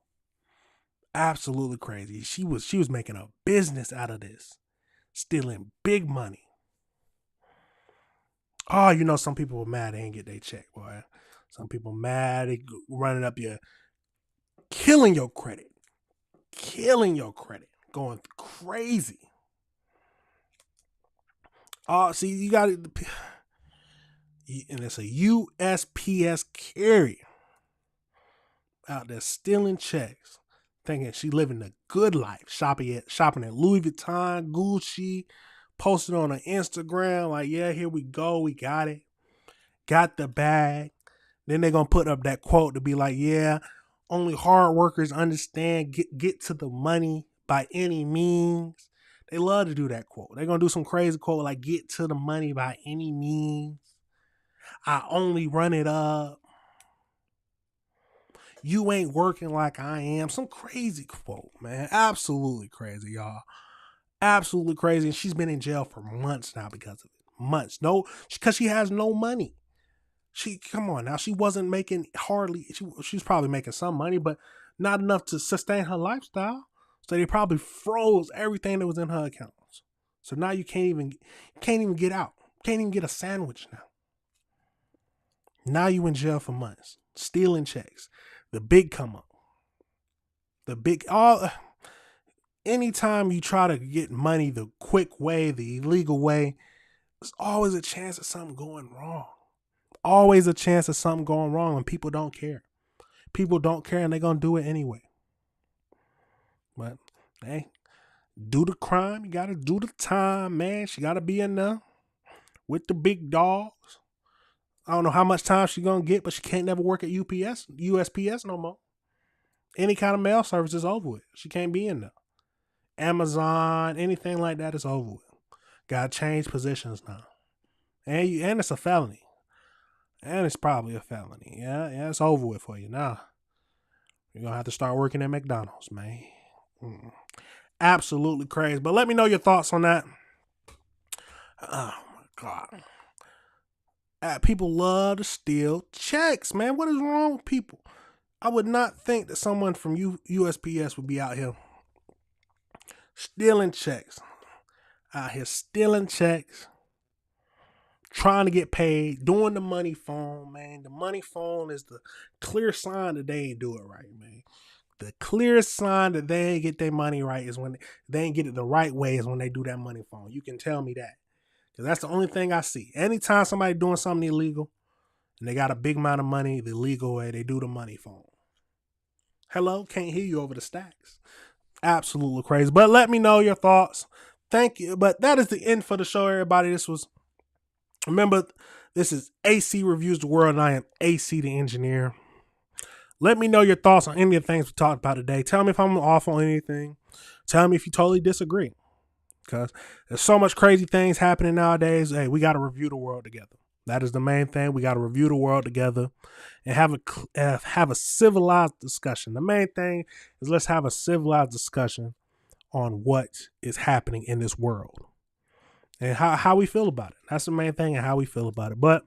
Absolutely crazy. She was making a business out of this. Stealing big money. Oh, you know, some people were mad they didn't get their check, boy. Some people mad, they running up killing your credit. Going crazy. Oh, see, you got it. And it's a USPS carrier out there stealing checks, thinking she living the good life, shopping at Louis Vuitton, Gucci, posted on her Instagram, like, yeah, here we go, we got it. Got the bag. Then they're going to put up that quote to be like, yeah, only hard workers understand, get to the money by any means. They love to do that quote. They're going to do some crazy quote like, get to the money by any means. I only run it up. You ain't working like I am. Some crazy quote, man. Absolutely crazy, y'all. Absolutely crazy. And she's been in jail for months now because of it. Months. No, because she has no money. Come on now. She wasn't making hardly, she's probably making some money, but not enough to sustain her lifestyle. So they probably froze everything that was in her accounts. So now you can't even get out. Can't even get a sandwich now. Now you in jail for months. Stealing checks. The big come up. Anytime you try to get money the quick way, the illegal way, there's always a chance of something going wrong. Always a chance of something going wrong, and people don't care. people don't care and they're going to do it anyway. But, hey, do the crime. You got to do the time, man. She got to be in there with the big dogs. I don't know how much time she's going to get, but she can't never work at USPS no more. Any kind of mail service is over with. She can't be in there. Amazon, anything like that is over with. Got to change positions now. And it's a felony. And it's probably a felony. Yeah, it's over with for you now. You're going to have to start working at McDonald's, man. Absolutely crazy. But let me know your thoughts on that. Oh, my God. People love to steal checks, man. What is wrong with people? I would not think that someone from USPS would be out here stealing checks. Out here stealing checks. Trying to get paid. Doing the money phone, man. The money phone is the clear sign that they ain't do it right, man. The clearest sign that they ain't get their money right is when they ain't get it the right way is when they do that money phone. You can tell me that. Because that's the only thing I see. Anytime somebody doing something illegal and they got a big amount of money the legal way, they do the money phone. Hello? Can't hear you over the stacks. Absolutely crazy. But let me know your thoughts. Thank you. But that is the end for the show, everybody. Remember, this is AC Reviews the World, and I am AC the Engineer. Let me know your thoughts on any of the things we talked about today. Tell me if I'm off on anything. Tell me if you totally disagree. Because there's so much crazy things happening nowadays. Hey, we got to review the world together. That is the main thing. We got to review the world together and have a civilized discussion. The main thing is let's have a civilized discussion on what is happening in this world and how we feel about it. That's the main thing, and how we feel about it. But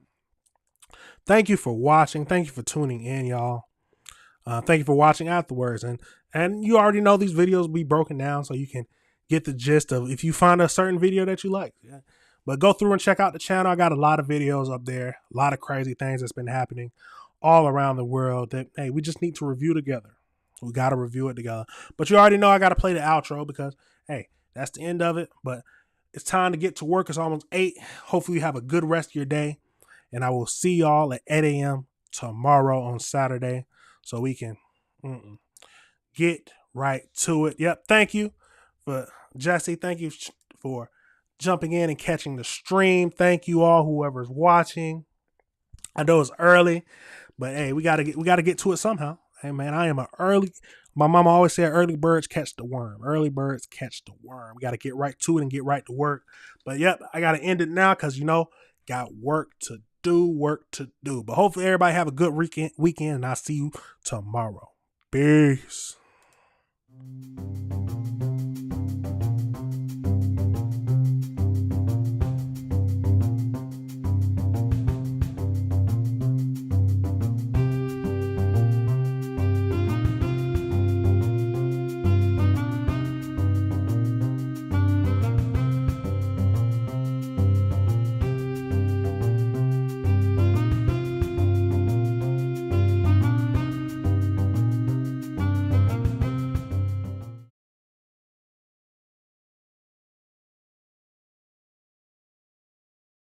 thank you for watching. Thank you for tuning in, y'all. Thank you for watching afterwards. And you already know these videos will be broken down so you can get the gist of if you find a certain video that you like. Yeah. But go through and check out the channel. I got a lot of videos up there, a lot of crazy things that's been happening all around the world that, hey, we just need to review together. We got to review it together. But you already know I got to play the outro because, hey, that's the end of it. But it's time to get to work. It's almost 8. Hopefully you have a good rest of your day. And I will see y'all at 8 a.m. tomorrow on Saturday so we can get right to it. Yep. Thank you for Jesse. Thank you for jumping in and catching the stream. Thank you all, whoever's watching. I know it's early, but hey, we gotta get to it somehow. Hey man, my mama always said early birds catch the worm. Early birds catch the worm. We gotta get right to it and get right to work. But yep, I gotta end it now because got work to do. But hopefully everybody have a good weekend and I'll see you tomorrow. Peace.